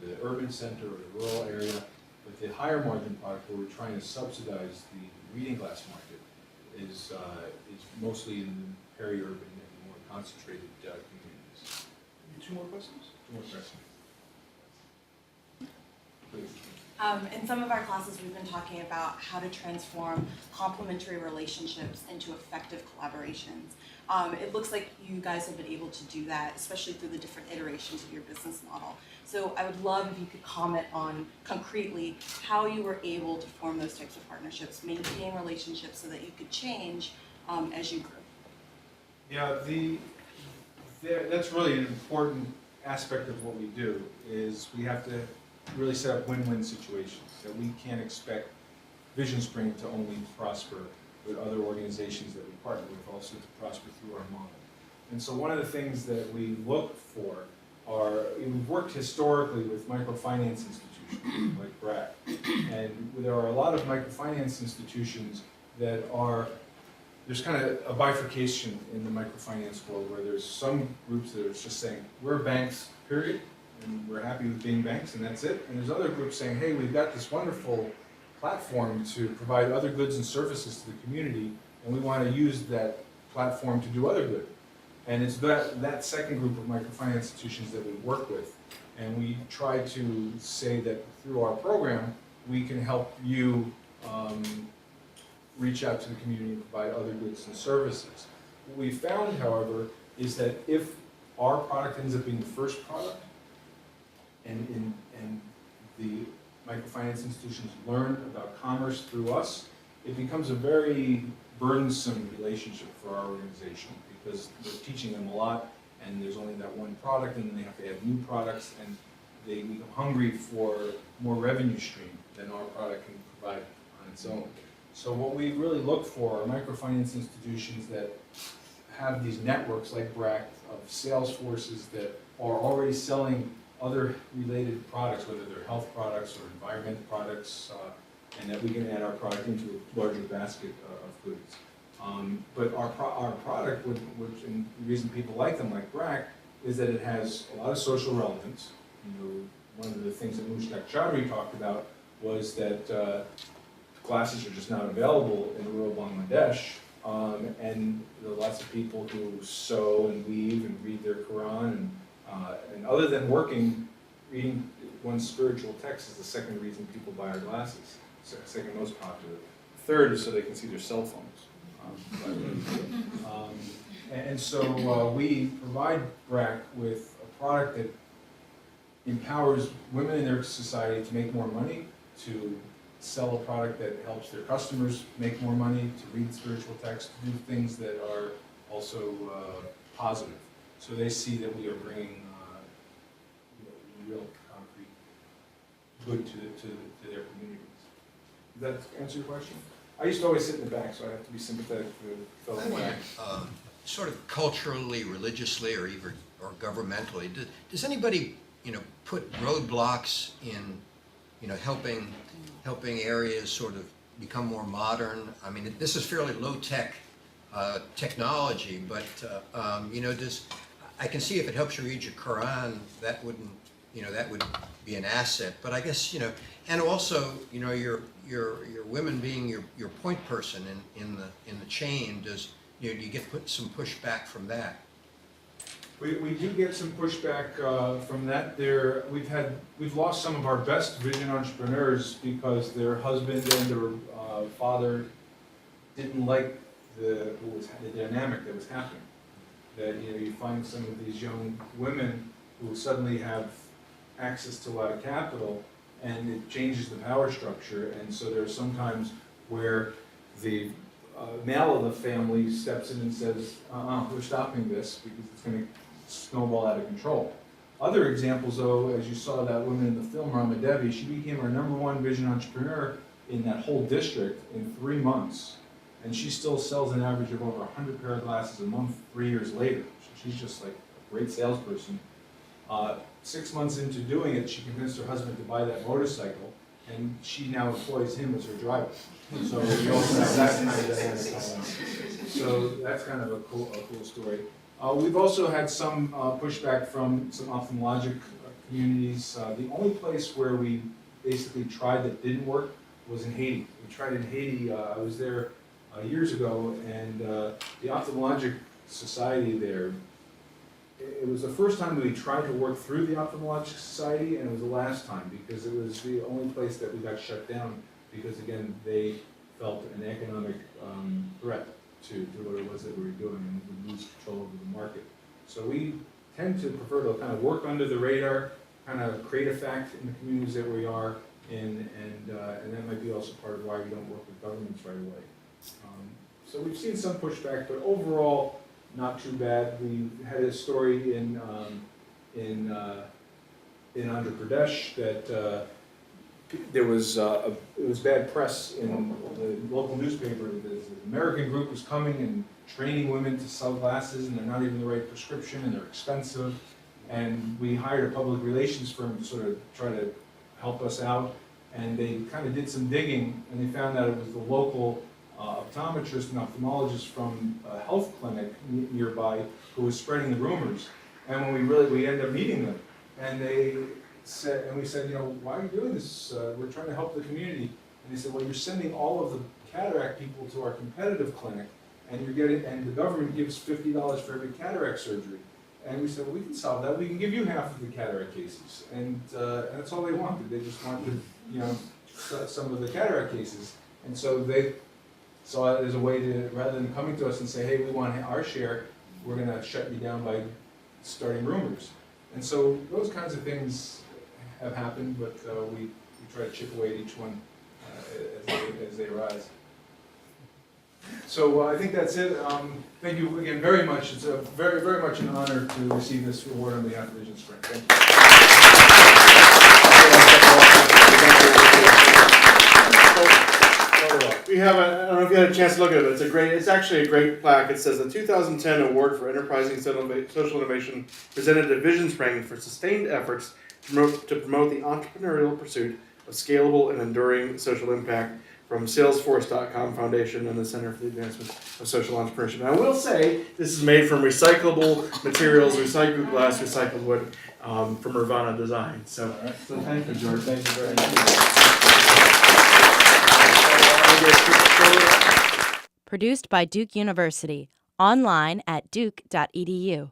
in the urban center or the rural area. But the higher margin product, where we're trying to subsidize the reading glass market, is mostly in the peri-urban and more concentrated communities. Two more questions? Two more questions. Please. In some of our classes, we've been talking about how to transform complementary relationships into effective collaborations. It looks like you guys have been able to do that, especially through the different iterations of your business model. So I would love if you could comment on concretely how you were able to form those types of partnerships, maintain relationships so that you could change as you grew. Yeah, that's really an important aspect of what we do, is we have to really set up win-win situations. That we can't expect VisionSpring to only prosper with other organizations that we partner with, also to prosper through our model. And so one of the things that we look for are, we've worked historically with microfinance institutions like BRAC, and there are a lot of microfinance institutions that are, there's kind of a bifurcation in the microfinance world, where there's some groups that are just saying, we're banks, period, and we're happy with being banks, and that's it. And there's other groups saying, hey, we've got this wonderful platform to provide other goods and services to the community, and we want to use that platform to do other good. And it's that second group of microfinance institutions that we work with. And we try to say that through our program, we can help you reach out to the community and provide other goods and services. What we found, however, is that if our product ends up being the first product, and the microfinance institutions learn about commerce through us, it becomes a very burdensome relationship for our organization, because we're teaching them a lot, and there's only that one product, and then they have to add new products, and they become hungry for more revenue stream than our product can provide on its own. So what we really look for are microfinance institutions that have these networks like BRAC of sales forces that are already selling other related products, whether they're health products or environmental products, and that we can add our product into a larger basket of goods. But our product, which, and the reason people like them, like BRAC, is that it has a lot of social relevance. One of the things that Mushtaq Chaudhry talked about was that glasses are just not available in rural Bangladesh, and there are lots of people who sew and weave and read their Quran, and other than working, reading one spiritual text is the second reason people buy our glasses, second most popular. Third is so they can see their cell phones. And so we provide BRAC with a product that empowers women in their society to make more money, to sell a product that helps their customers make more money, to read spiritual text, to do things that are also positive. So they see that we are bringing real concrete good to their communities. Does that answer your question? I used to always sit in the back, so I have to be sympathetic to the fellow I in the wonder, back. sort of culturally, religiously, or even governmentally, does anybody, put roadblocks in, helping areas sort of become more modern? I mean, this is fairly low-tech technology, but I can see if it helps you read your Quran, that wouldn't, that would be an asset. But I guess, and also, your women being your point person in the chain, do you get some pushback from that? We do get some pushback from that. We've lost some of our best vision entrepreneurs because their husband and their father didn't like the dynamic that was happening. That you find some of these young women who suddenly have access to a lot of capital, and it changes the power structure. And so there's sometimes where the male of the family steps in and says, we're stopping this because it's going to snowball out of control. Other examples, though, as you saw that woman in the film, Rama Devi, she became our #1 vision entrepreneur in that whole district in 3 months. And she still sells an average of over 100 pair of glasses a month 3 years later. She's just like a great salesperson. 6 months into doing it, she convinced her husband to buy that motorcycle, and she now employs him as her driver. So we also have that kind of dynamic going on. So that's kind of a cool story. We've also had some pushback from some ophthalmologic communities. The only place where we basically tried that didn't work was in Haiti. We tried in Haiti. I was there years ago, and the ophthalmologic society there, it was the first time we tried to work through the ophthalmologic society, and it was the last time because it was the only place that we got shut down because, again, they felt an economic threat to what it was that we were doing, and would lose control over the market. So we tend to prefer to kind of work under the radar, kind of create effect in the communities that we are in, and that might be also part of why we don't work with governments right away. So we've seen some pushback, but overall, not too bad. We had a story in Andhra Pradesh that there was it was bad press in the local newspaper. The American group was coming and training women to sell glasses, and they're not even the right prescription, and they're expensive. And we hired a public relations firm to sort of try to help us out, and they kind of did some digging, and they found that it was the local optometrist and ophthalmologist from a health clinic nearby who was spreading the rumors. And when we ended up meeting them, and we said, why are you doing this? We're trying to help the community. And they said, well, you're sending all of the cataract people to our competitive clinic, and and the government gives $50 for every cataract surgery. And we said, well, we can solve that. We can give you half of the cataract cases. And that's all they wanted. They just wanted, some of the cataract cases. And so they saw it as a way to, rather than coming to us and say, hey, we want our share, we're going to shut you down by starting rumors. And so those kinds of things have happened, but we try to chip away at each one as they arise. So I think that's it. Thank you again very much. It's a very, very much an honor to receive this award on behalf of VisionSprings. Thank you. We have I don't know if you had a chance to look at it. It's actually a great plaque. It says the 2010 Award for Enterprising Social Innovation presented to VisionSprings for sustained efforts to promote the entrepreneurial pursuit of scalable and enduring social impact from Salesforce.com Foundation and the Center for the Advancement of Social Entrepreneurship. And I will say this is made from recyclable materials, recycled glass, recycled wood, from Urbana Design. So thank you, George. Thank you very much. Produced by Duke University. Online at duke.edu.